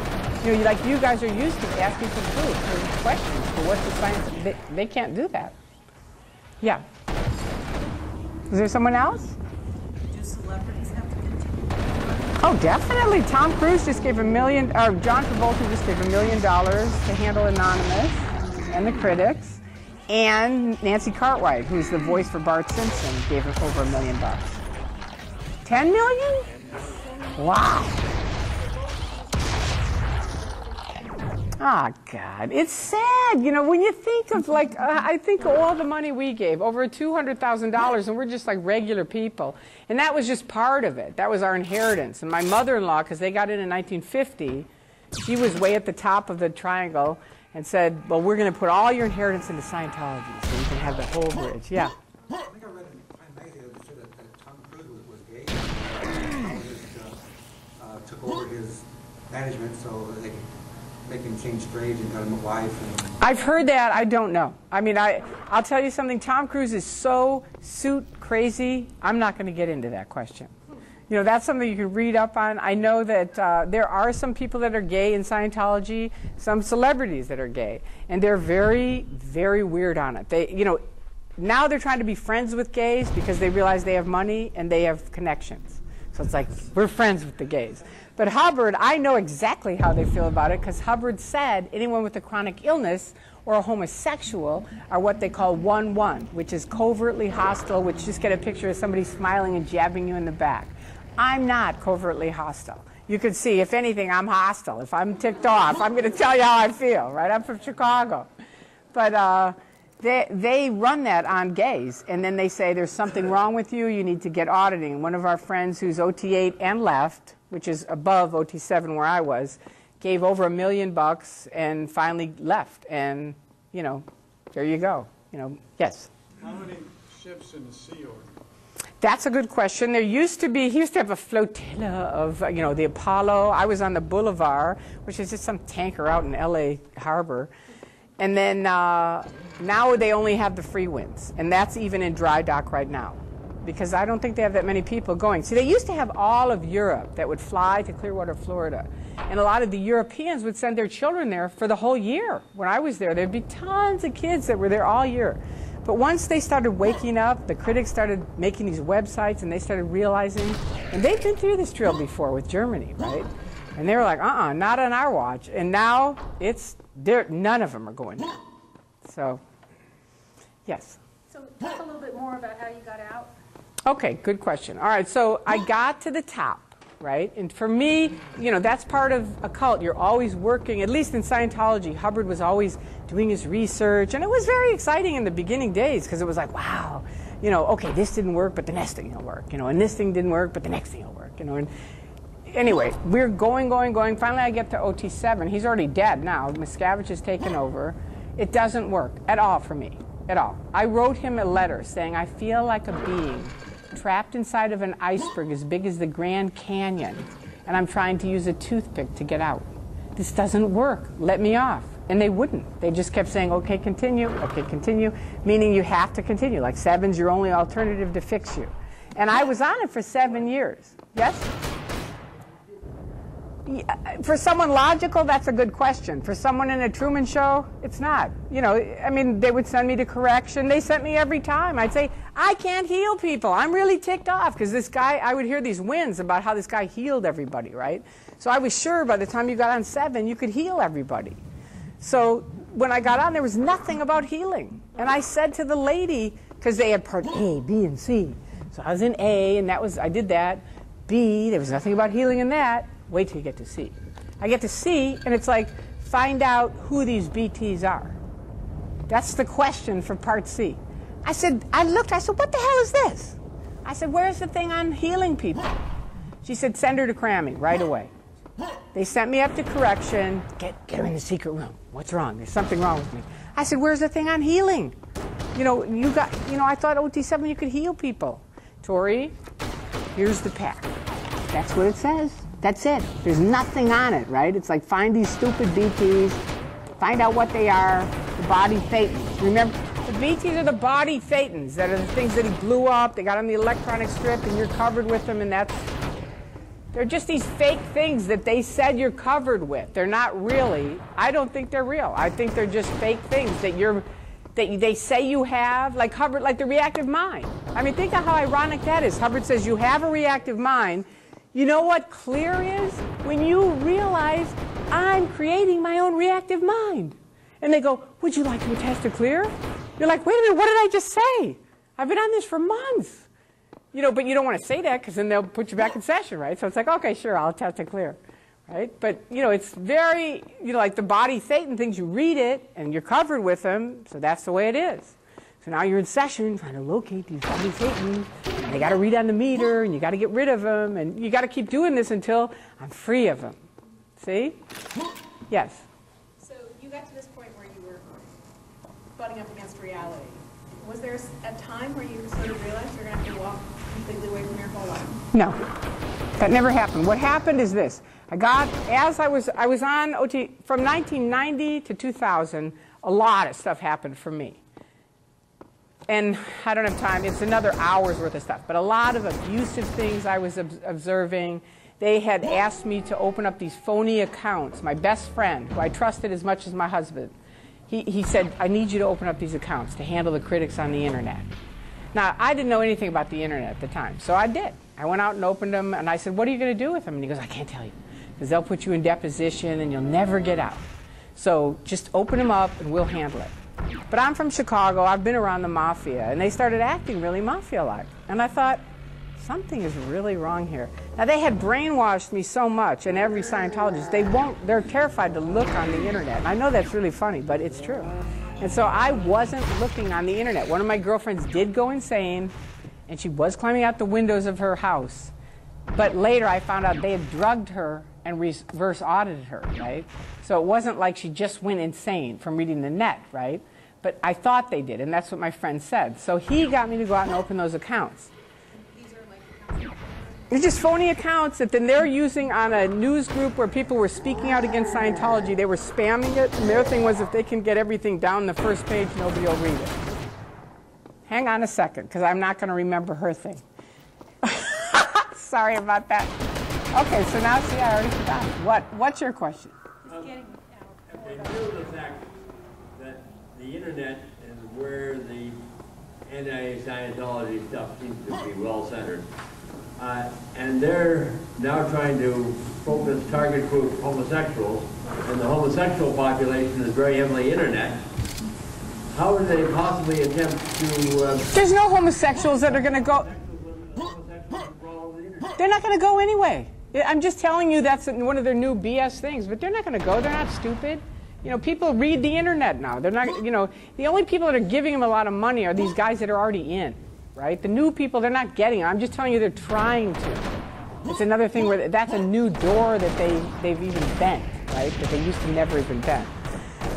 A: You know, like you guys are used to asking for proof, for questions, for what's the science. They can't do that. Yeah. Is there someone else?
J: Do celebrities have to
A: Oh, definitely. Tom Cruise just gave John Travolta just gave $1 million to handle Anonymous and the critics. And Nancy Cartwright, who's the voice for Bart Simpson, gave him over $1 million. 10 million? Wow. Oh, God. It's sad. You know, when you think of, like, I think all the money we gave, over $200,000, and we're just like regular people. And that was just part of it. That was our inheritance. And my mother-in-law, because they got in 1950, she was way at the top of the triangle and said, well, we're going to put all your inheritance into Scientology so you can have the whole bridge. Yeah.
J: I think I read in a magazine that said that Tom Cruise was gay. Took over his management so they could make him change grades and got him a wife. And
A: I've heard that. I don't know. I mean, I'll tell you something. Tom Cruise is so suit crazy. I'm not going to get into that question. You know, that's something you can read up on. I know that there are some people that are gay in Scientology, some celebrities that are gay, and they're very, very weird on it. They, you know, now they're trying to be friends with gays because they realize they have money and they have connections. So it's like, we're friends with the gays. But Hubbard, I know exactly how they feel about it because Hubbard said anyone with a chronic illness or a homosexual are what they call 1-1, which is covertly hostile, which just get a picture of somebody smiling and jabbing you in the back. I'm not covertly hostile. You can see, if anything, I'm hostile. If I'm ticked off, I'm going to tell you how I feel, right? I'm from Chicago. But they run that on gays, and then they say there's something wrong with you, you need to get auditing. One of our friends who's OT8 and left, which is above OT7 where I was, gave over $1 million and finally left. And, you know, there you go. You know, yes?
G: How many ships in the sea order?
A: That's a good question. There used to be, he used to have a flotilla of, you know, the Apollo. I was on the Boulevard, which is just some tanker out in LA Harbor. And then now they only have the Free Winds. And that's even in dry dock right now. Because I don't think they have that many people going. See, they used to have all of Europe that would fly to Clearwater, Florida. And a lot of the Europeans would send their children there for the whole year. When I was there, there'd be tons of kids that were there all year. But once they started waking up, the critics started making these websites, and they started realizing, and they've been through this drill before with Germany, right? And they were like, not on our watch. And now none of them are going there. So, yes?
D: So talk a little bit more about how you got out.
A: Okay, good question. All right, so I got to the top, right? And for me, you know, that's part of a cult. You're always working, at least in Scientology, Hubbard was always doing his research. And it was very exciting in the beginning days because it was like, wow, you know, okay, this didn't work, but the next thing will work. You know, and this thing didn't work, but the next thing will work. You know, and anyway, we're going. Finally, I get to OT7. He's already dead now. Miscavige has taken over. It doesn't work at all for me, at all. I wrote him a letter saying, I feel like a being trapped inside of an iceberg as big as the Grand Canyon, and I'm trying to use a toothpick to get out. This doesn't work. Let me off. And they wouldn't. They just kept saying, okay, continue, meaning you have to continue. Like 7's your only alternative to fix you. And I was on it for 7 years. Yes? For someone logical, that's a good question. For someone in a Truman Show, it's not. You know, I mean, they would send me to correction. They sent me every time. I'd say, I can't heal people. I'm really ticked off because this guy, I would hear these wins about how this guy healed everybody, right? So I was sure by the time you got on 7, you could heal everybody. So when I got on, there was nothing about healing. And I said to the lady, because they had part A, B, and C. So I was in A, and I did that. B, there was nothing about healing in that. Wait till you get to C. I get to C, and it's like, find out who these BTs are. That's the question for part C. I said, what the hell is this? I said, where's the thing on healing people? She said, send her to Cramming right away. They sent me up to correction. Get her in the secret room. What's wrong? There's something wrong with me. I said, where's the thing on healing? You know, I thought OT7 you could heal people. Tory, here's the pack. That's what it says. That's it. There's nothing on it, right? It's like find these stupid BTs, find out what they are, the body thetans. Remember, the BTs are the body thetans. That are the things that he blew up. They got on the electronic strip, and you're covered with them, and they're just these fake things that they said you're covered with. They're not really. I don't think they're real. I think they're just fake things that they say you have, like Hubbard, like the reactive mind. I mean, think of how ironic that is. Hubbard says you have a reactive mind. You know what clear is? When you realize I'm creating my own reactive mind. And they go, would you like to attest to clear? You're like, wait a minute, what did I just say? I've been on this for months. You know, but you don't want to say that because then they'll put you back in session, right? So it's like, okay, sure, I'll attest to clear. Right? But, you know, it's very, you know, like the body Satan things, you read it and you're covered with them, so that's the way it is. So now you're in session trying to locate these body Satans, and they got to read on the meter, and you got to get rid of them, and you got to keep doing this until I'm free of them. See? Yes?
D: So you got to this point where you were butting up against reality. Was there a time where you sort of realized you're going to have to walk completely away from your whole life?
A: No. That never happened. What happened is this. I was on OT, from 1990 to 2000, a lot of stuff happened for me. And I don't have time, it's another hour's worth of stuff, but a lot of abusive things I was observing. They had asked me to open up these phony accounts. My best friend, who I trusted as much as my husband, he said, I need you to open up these accounts to handle the critics on the internet. Now, I didn't know anything about the internet at the time, so I did. I went out and opened them, and I said, what are you going to do with them? And he goes, I can't tell you, because they'll put you in deposition, and you'll never get out. So just open them up, and we'll handle it. But I'm from Chicago. I've been around the mafia, and they started acting really mafia-like. And I thought, something is really wrong here. Now, they had brainwashed me so much, and every Scientologist, they're terrified to look on the internet. And I know that's really funny, but it's true. And so I wasn't looking on the internet. One of my girlfriends did go insane, and she was climbing out the windows of her house. But later I found out they had drugged her and reverse audited her, right? So it wasn't like she just went insane from reading the net, right? But I thought they did, and that's what my friend said. So he got me to go out and open those accounts.
D: These are like accounts.
A: They're just phony accounts that then they're using on a news group where people were speaking out against Scientology. They were spamming it, and their thing was if they can get everything down the first page, nobody will read it. Hang on a second, because I'm not going to remember her thing. Sorry about that. Okay, so now see, I already forgot. What's your question?
D: Just getting out.
K: In view of the fact that the internet is where the anti-Scientology stuff seems to be well-centered, and they're now trying to focus target group homosexuals, and the homosexual population is very heavily internet, how would they possibly attempt to...
A: There's no homosexuals that are going to go... They're not going to go anyway. I'm just telling you that's one of their new BS things, but they're not going to go. They're not stupid. You know, people read the internet now. They're not, you know, the only people that are giving them a lot of money are these guys that are already in, right? The new people, they're not getting it. I'm just telling you they're trying to. It's another thing where that's a new door that they've even bent, right? That they used to never even bent.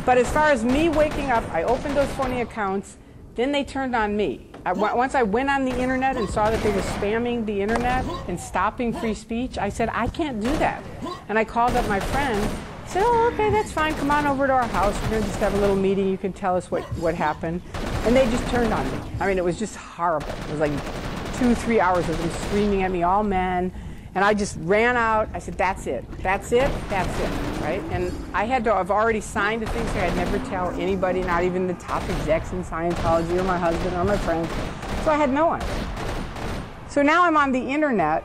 A: But as far as me waking up, I opened those phony accounts, then they turned on me. Once I went on the internet and saw that they were spamming the internet and stopping free speech, I said, I can't do that. And I called up my friend, said, oh, okay, that's fine, come on over to our house, we're going to just have a little meeting, you can tell us what happened. And they just turned on me. I mean, it was just horrible. It was like 2-3 hours of them screaming at me, all men. And I just ran out. I said, that's it. That's it. That's it. Right? And I had to have already signed a thing so I'd never tell anybody, not even the top execs in Scientology or my husband or my friends. So I had no one. So now I'm on the internet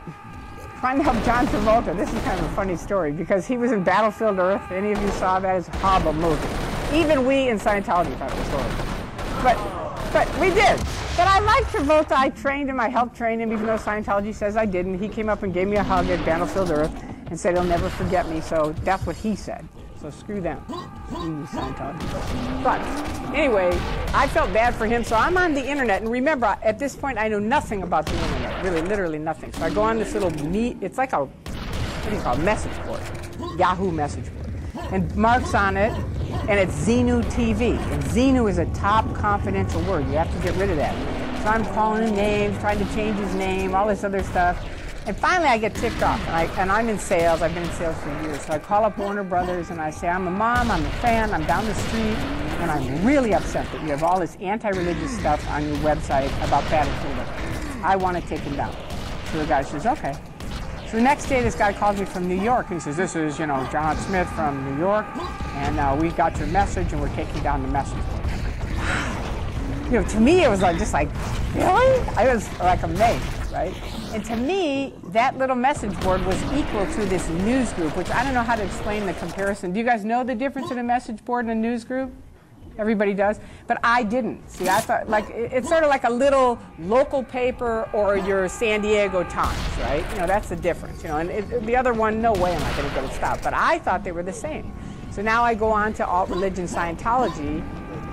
A: trying to help John Travolta. This is kind of a funny story because he was in Battlefield Earth. Any of you saw that? It's a horrible movie. Even we in Scientology thought it was horrible. But we did. But I like Travolta. I trained him. I helped train him, even though Scientology says I didn't. He came up and gave me a hug at Battlefield Earth and said he'll never forget me. So that's what he said. So screw them. Scientology. But anyway, I felt bad for him. So I'm on the internet. And remember, at this point, I know nothing about the internet. Really, literally nothing. So I go on this little it's like a, what do you call it, message board. Yahoo message board. And Mark's on it. And it's Xenu TV. And Xenu is a top confidential word. You have to get rid of that. So I'm calling him names, trying to change his name, all this other stuff. And finally I get ticked off. And I'm in sales. I've been in sales for years. So I call up Warner Brothers and I say, I'm a mom, I'm a fan, I'm down the street, and I'm really upset that you have all this anti-religious stuff on your website about Battlefield. I want to take him down. So the guy says, okay. So the next day, this guy calls me from New York, and he says, this is, John Smith from New York, and we got your message, and we're taking down the message board. You know, to me, it was like, just like, really? I was like amazed, right? And to me, that little message board was equal to this news group, which I don't know how to explain the comparison. Do you guys know the difference in a message board and a news group? Everybody does, but I didn't. See, I thought, like, it's sort of like a little local paper or your San Diego Times, right? You know, that's the difference, you know, and the other one, no way am I going to get it stopped. But I thought they were the same. So now I go on to alt-religion Scientology,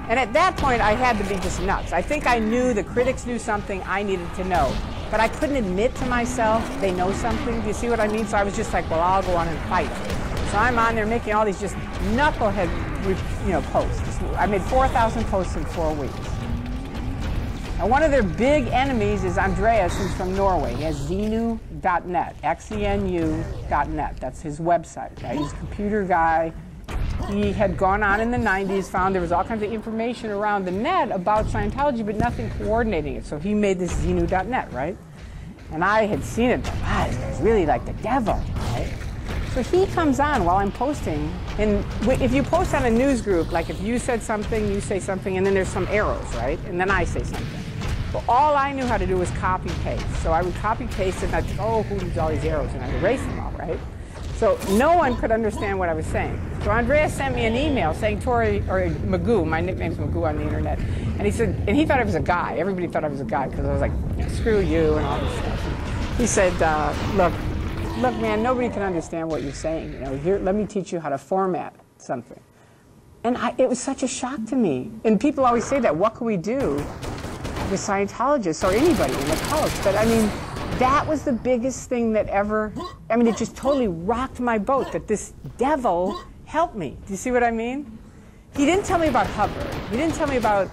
A: and at that point I had to be just nuts. I think I knew the critics knew something I needed to know, but I couldn't admit to myself they know something. Do you see what I mean? So I was just like, well, I'll go on and fight. So I'm on there making all these just knucklehead, you know, posts. I made 4,000 posts in 4 weeks. Now, one of their big enemies is Andreas, who's from Norway. He has xenu.net, xenu.net. That's his website, right? He's a computer guy. He had gone on in the 90s, found there was all kinds of information around the net about Scientology, but nothing coordinating it. So he made this xenu.net, right? And I had seen it. Wow, this guy's really like the devil, right? So he comes on while I'm posting, and if you post on a news group, like if you said something, you say something, and then there's some arrows, right? And then I say something. Well, all I knew how to do was copy paste. So I would copy paste and I'd think, oh, who needs all these arrows? And I'd erase them all, right? So no one could understand what I was saying. So Andreas sent me an email saying Tory, or Magoo, my nickname's Magoo on the internet, and he said, and he thought I was a guy. Everybody thought I was a guy because I was like, you know, screw you and all this stuff. He said, look, man, nobody can understand what you're saying. You know, here, let me teach you how to format something. And it was such a shock to me. And people always say that, what can we do with Scientologists or anybody in the cult? But I mean, that was the biggest thing that ever, I mean, it just totally rocked my boat that this devil helped me. Do you see what I mean? He didn't tell me about Hubbard. He didn't tell me about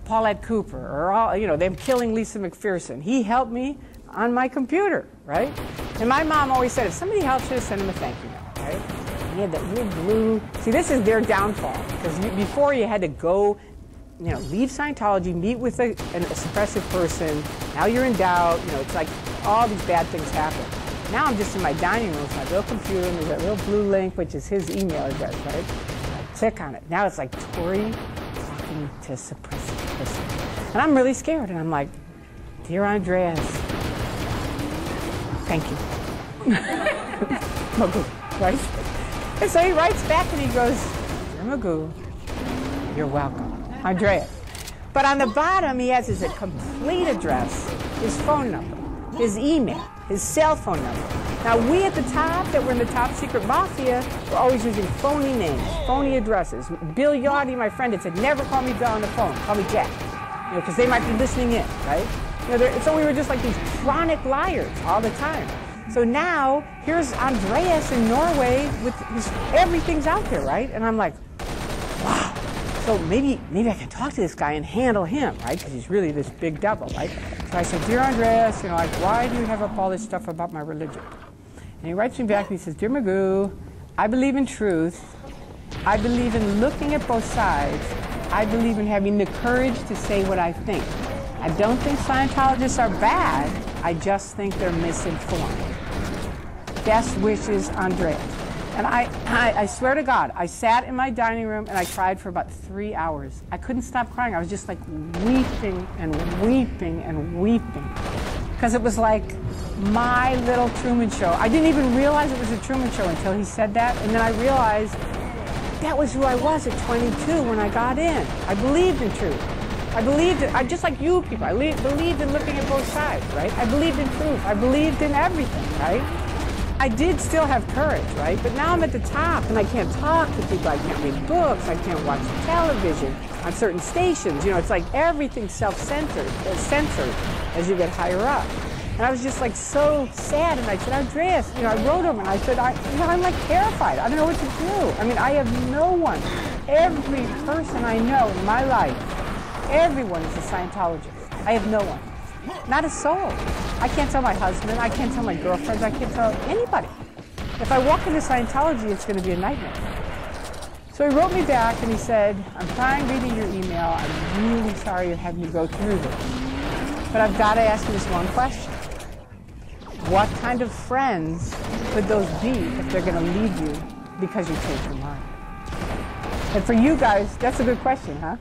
A: Paulette Cooper or all, you know, them killing Lisa McPherson. He helped me on my computer, right? And my mom always said, if somebody helps you, send them a thank you note, right? And he had that little blue, see, this is their downfall, because before you had to go, you know, leave Scientology, meet with a suppressive person, now you're in doubt, you know, it's like all these bad things happen. Now I'm just in my dining room with my little computer, and there's that little blue link, which is his email address, right? I click on it. Now it's like, Tory talking to suppressive person. And I'm really scared, and I'm like, dear Andreas, thank you. Magoo, right? And so he writes back and he goes, dear Magoo, you're welcome. Andreas. But on the bottom, he has his complete address, his phone number, his email, his cell phone number. Now, we at the top, that were in the top secret mafia, were always using phony names, phony addresses. Bill Yachty, my friend, had said, never call me Bill on the phone, call me Jack. You know, because they might be listening in, right? You know, so we were just like these chronic liars all the time. So now, here's Andreas in Norway with everything's out there, right? And I'm like, wow. So maybe I can talk to this guy and handle him, right? Because he's really this big devil, right? So I said, dear Andreas, you know, like, why do you have up all this stuff about my religion? And he writes me back and he says, dear Magoo, I believe in truth. I believe in looking at both sides. I believe in having the courage to say what I think. I don't think Scientologists are bad. I just think they're misinformed. Best wishes, Andreas. And I swear to God, I sat in my dining room and I cried for about 3 hours. I couldn't stop crying. I was just like weeping and weeping and weeping. Because it was like my little Truman Show. I didn't even realize it was a Truman Show until he said that. And then I realized that was who I was at 22 when I got in. I believed in truth. I believed in, just like you people, I believed in looking at both sides, right? I believed in truth. I believed in everything, right? I did still have courage, right? But now I'm at the top, and I can't talk to people. I can't read books. I can't watch television on certain stations. You know, it's like everything's self-centered, censored as you get higher up. And I was just like so sad, and I said, Andreas, you know, I wrote him, and I said, I'm like terrified. I don't know what to do. I mean, I have no one. Every person I know in my life, everyone is a Scientologist. I have no one. Not a soul. I can't tell my husband, I can't tell my girlfriends, I can't tell anybody. If I walk into Scientology, it's going to be a nightmare. So he wrote me back and he said, I'm fine reading your email. I'm really sorry to have you go through this. But I've got to ask you this one question. What kind of friends could those be if they're going to leave you because you changed your mind? And for you guys, that's a good question, huh?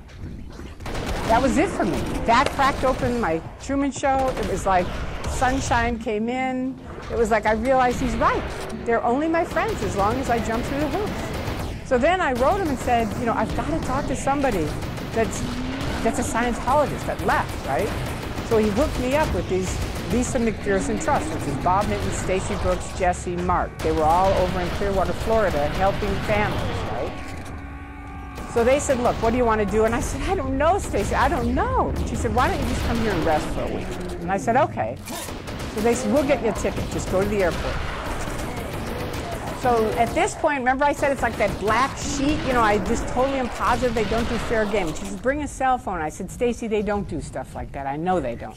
A: that was it for me. That cracked open my Truman Show. It was like sunshine came in. It was like I realized he's right. They're only my friends as long as I jump through the hoops. So then I wrote him and said, you know, I've got to talk to somebody that's a Scientologist that left, right? So he hooked me up with these Lisa McPherson Trust, which is Bob Minton, Stacy Brooks, Jesse, Mark. They were all over in Clearwater, Florida, helping families, right? So they said, look, what do you want to do? And I said, I don't know, Stacy, I don't know. She said, why don't you just come here and rest for a week? And I said, okay. So they said, we'll get you a ticket. Just go to the airport. So at this point, remember I said it's like that black sheet? You know, I just totally am positive they don't do fair game. She said, bring a cell phone. I said, Stacy, they don't do stuff like that. I know they don't.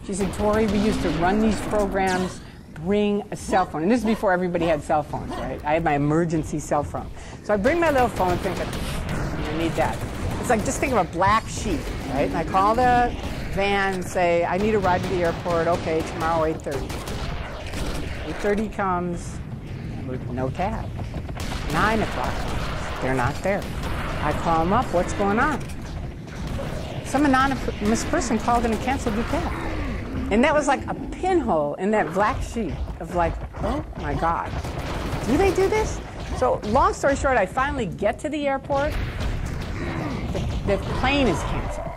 A: She said, Tory, we used to run these programs. Bring a cell phone. And this is before everybody had cell phones, right? I had my emergency cell phone. So I bring my little phone thinking, I need that. It's like, just think of a black sheet, right? And I call the van and say, I need a ride to the airport. Okay, tomorrow 8:30. 8:30 comes. No cab. 9 o'clock comes. They're not there. I call them up. What's going on? Some anonymous person called in and canceled the cab. And that was like a pinhole in that black sheet of like, oh my God. Do they do this? So long story short, I finally get to the airport. The plane is canceled.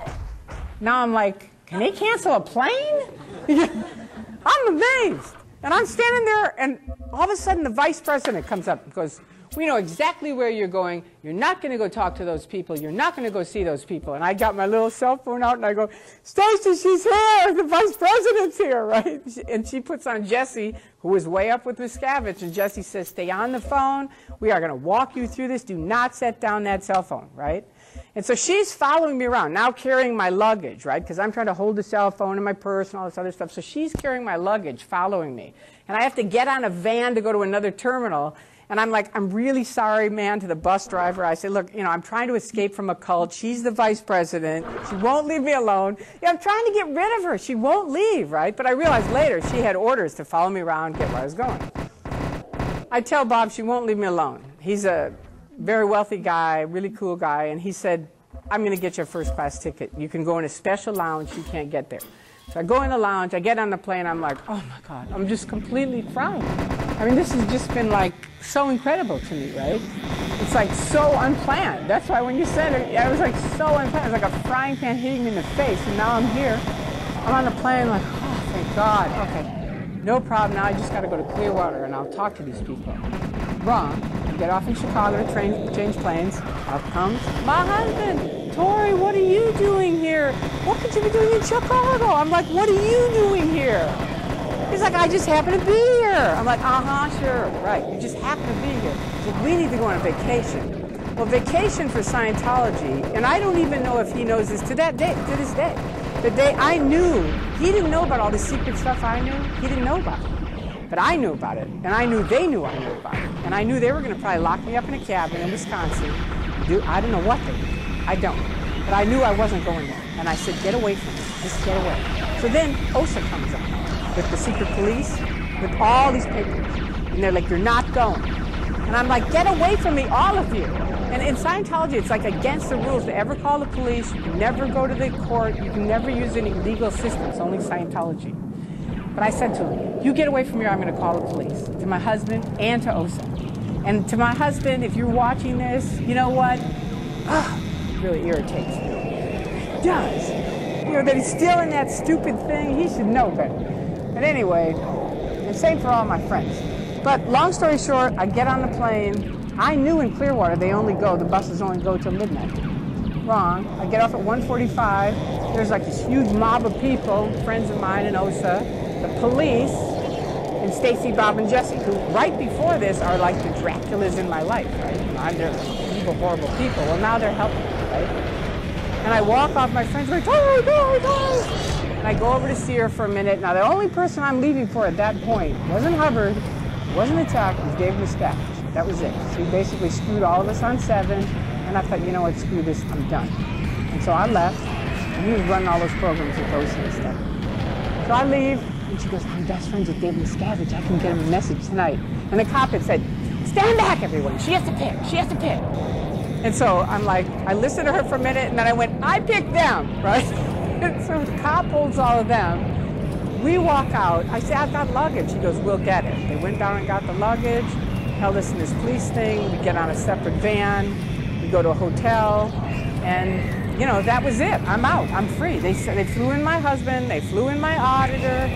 A: Now I'm like, can they cancel a plane? I'm amazed. And I'm standing there, and all of a sudden the vice president comes up and goes, we know exactly where you're going. You're not going to go talk to those people. You're not going to go see those people. And I got my little cell phone out, and I go, Stacy, she's here. The vice president's here, right? And she puts on Jesse, who was way up with Miscavige, and Jesse says, stay on the phone. We are going to walk you through this. Do not set down that cell phone, right? And so she's following me around, now carrying my luggage, right? Because I'm trying to hold the cell phone in my purse and all this other stuff. So she's carrying my luggage, following me. And I have to get on a van to go to another terminal. And I'm like, I'm really sorry, man, to the bus driver. I say, look, you know, I'm trying to escape from a cult. She's the vice president. She won't leave me alone. Yeah, I'm trying to get rid of her. She won't leave, right? But I realized later she had orders to follow me around, get where I was going. I tell Bob she won't leave me alone. He's a very wealthy guy, really cool guy, and he said, I'm going to get you a first-class ticket. You can go in a special lounge. You can't get there. So I go in the lounge. I get on the plane. I'm like, oh, my God. I'm just completely fried. I mean, this has just been, like, so incredible to me, right? It's, like, so unplanned. That's why when you said it, I was, like, so unplanned. It was like a frying pan hitting me in the face, and now I'm here. I'm on the plane, like, oh, thank God. Okay, no problem. Now I just got to go to Clearwater, and I'll talk to these people. Wrong. I get off in Chicago to change planes. Out comes my husband. Tory, what are you doing here? What could you be doing in Chicago? I'm like, what are you doing here? He's like, I just happen to be here. I'm like, sure, right. You just happen to be here. He's like, we need to go on a vacation. Well, vacation for Scientology, and I don't even know if he knows this to this day. The day I knew, he didn't know about all the secret stuff I knew. He didn't know about it. But I knew about it, and I knew they knew I knew about it. And I knew they were going to probably lock me up in a cabin in Wisconsin. I don't know what they did. I don't. But I knew I wasn't going there. And I said, get away from me. Just get away. So then OSA comes up with the secret police, with all these papers. And they're like, you're not going. And I'm like, get away from me, all of you. And in Scientology, it's like against the rules to ever call the police. You can never go to the court. You can never use any legal systems, only Scientology. But I said to him, you get away from here, I'm going to call the police. To my husband and to OSA. And to my husband, if you're watching this, you know what? It really irritates me. It does. You know, that he's still in that stupid thing. He should know better. But anyway, the same for all my friends. But long story short, I get on the plane. I knew in Clearwater the buses only go till midnight. Wrong. I get off at 1:45. There's like this huge mob of people, friends of mine in OSA. The police, and Stacy, Bob, and Jesse, who right before this are like the Draculas in my life, right? They're evil, horrible people. Well, now they're helping me, right? And I walk off, my friends like, Tory, Tory, Tory! And I go over to see her for a minute. Now, the only person I'm leaving for at that point wasn't Hubbard, wasn't Attack, it was Dave Miscavige. That was it. So he basically screwed all of us on 7, and I thought, you know what, screw this, I'm done. And so I left, and he was running all those programs with those and stuff. So I leave. And she goes, I'm best friends with David Miscavige. I can get him a message tonight. And the cop had said, stand back, everyone. She has to pick. She has to pick. And so I'm like, I listened to her for a minute, and then I went, I picked them, right? And so the cop holds all of them. We walk out. I say, I've got luggage. He goes, we'll get it. They went down and got the luggage, held us in this police thing. We get on a separate van. We go to a hotel, and you know, that was it. I'm out. I'm free. They flew in my husband. They flew in my auditor.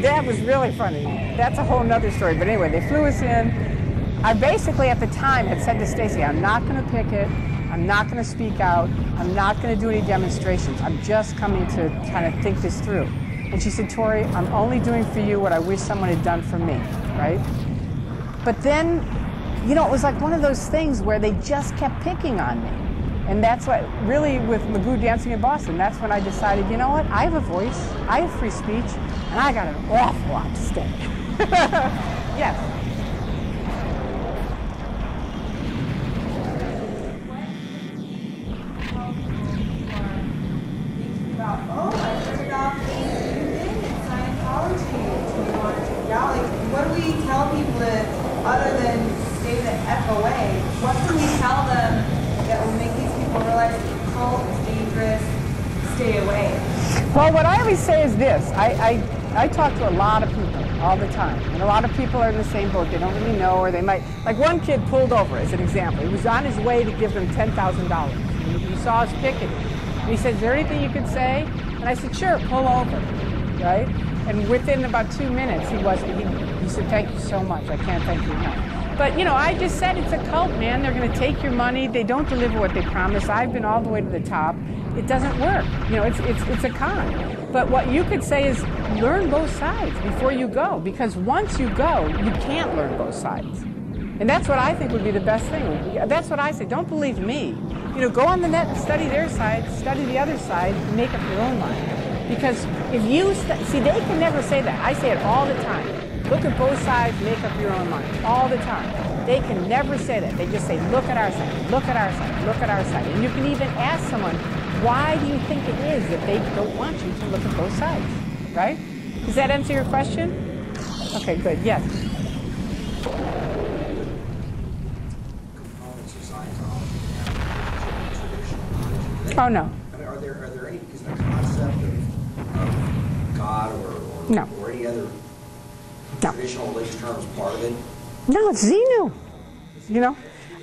A: That was really funny. That's a whole nother story. But anyway, they flew us in. I basically at the time had said to Stacy, I'm not going to picket. I'm not going to speak out. I'm not going to do any demonstrations. I'm just coming to kind of think this through. And she said, Tory, I'm only doing for you what I wish someone had done for me, right? But then, you know, it was like one of those things where they just kept picking on me. And that's what, really, with Magoo Dancing in Boston, that's when I decided, you know what, I have a voice, I have free speech, and I got an awful lot to say. Yes.
C: Oh, I heard about these new thing in Scientology. Yeah, like, what do we tell people that, other than stay the F away, what can we tell them that will make these people realize the cult is dangerous, stay away?
A: Well, what I always say is this. I talk to a lot of people all the time, and a lot of people are in the same boat. They don't really know, or they might, like one kid pulled over as an example. He was on his way to give them $10,000. He saw us picketing. And he said, is there anything you could say? And I said, sure, pull over, right? And within about 2 minutes, he said, thank you so much. I can't thank you enough. But, you know, I just said it's a cult, man. They're going to take your money. They don't deliver what they promise. I've been all the way to the top. It doesn't work. You know, it's a con. But what you could say is learn both sides before you go. Because once you go, you can't learn both sides. And that's what I think would be the best thing. That's what I say. Don't believe me. You know, go on the net and study their side, study the other side, and make up your own mind. Because if you, see, they can never say that. I say it all the time. Look at both sides, make up your own mind. All the time. They can never say that. They just say, look at our side, look at our side, look at our side. And you can even ask someone, why do you think it is that they don't want you to look at both sides? Right? Does that answer your question? Okay, good. Yes. Oh, no.
J: Are there any, is there a concept of God or any other traditional religious terms part of it?
A: No, it's Xenu. You know?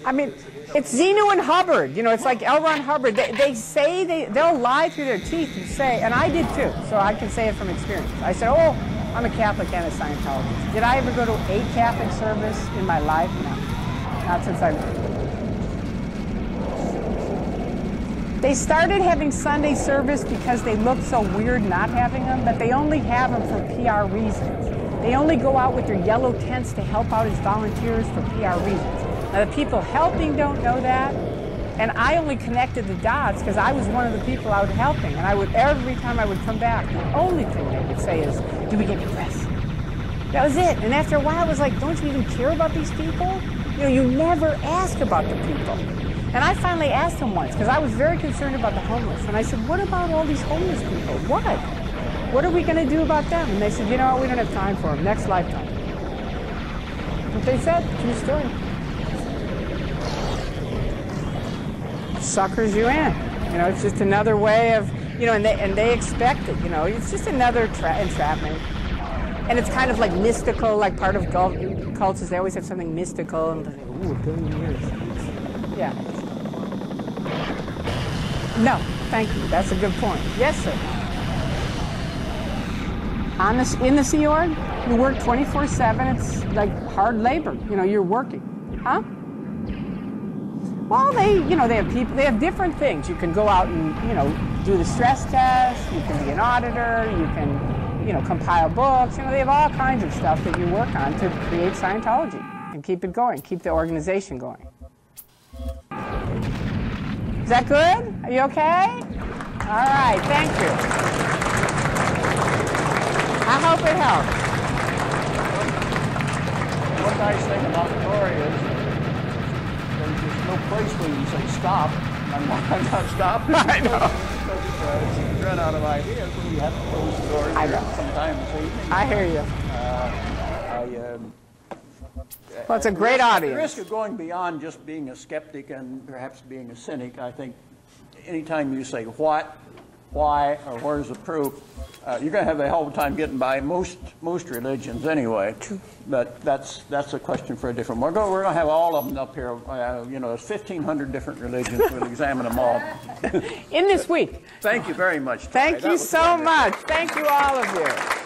A: I mean, it's Xenu and Hubbard. You know, it's like L. Ron Hubbard. They say, they'll lie through their teeth and say, and I did too, so I can say it from experience. I said, oh, I'm a Catholic and a Scientologist. Did I ever go to a Catholic service in my life? No. Not since I... They started having Sunday service because they looked so weird not having them, but they only have them for PR reasons. They only go out with their yellow tents to help out as volunteers for PR reasons. Now, the people helping don't know that, and I only connected the dots because I was one of the people out helping, and I would, every time I would come back, the only thing they would say is, do we get your press? That was it. And after a while, I was like, don't you even care about these people? You know, you never ask about the people. And I finally asked him once, because I was very concerned about the homeless. And I said, what about all these homeless people? What? What are we going to do about them? And they said, you know what, we don't have time for them. Next lifetime. What they said, true story. Suckers you in. You know, it's just another way of, you know, and they expect it, you know. It's just another entrapment. And it's kind of like mystical, like part of cults is they always have something mystical. And they're like, ooh, 1 billion years. Yeah. No, thank you. That's a good point. Yes, sir. In the Sea Org, you work 24/7. It's like hard labor. You know, you're working. Huh? Well, they have people. They have different things. You can go out and, you know, do the stress test. You can be an auditor. You can, you know, compile books. You know, they have all kinds of stuff that you work on to create Scientology and keep it going, keep the organization going. Is that good? Are you okay? All right, thank you. I hope it helps.
L: One nice thing about Tory is there's no place where you say stop. I'm not stopping.
A: I know.
L: Because run out of ideas when you have to close the door.
A: I know.
L: Sometimes this evening.
A: I hear you. Well, it's a great
G: At
A: audience.
G: the risk of going beyond just being a skeptic and perhaps being a cynic, I think anytime you say what, why, or where's the proof, you're going to have a hell of a time getting by most religions anyway. But that's a question for a different one. We're going to have all of them up here. You know, there's 1,500 different religions. We'll examine them all.
A: In this week.
G: Thank you very much, Tory.
A: Thank
G: That
A: you
G: was
A: so
G: wonderful.
A: much. Thank you, all of you.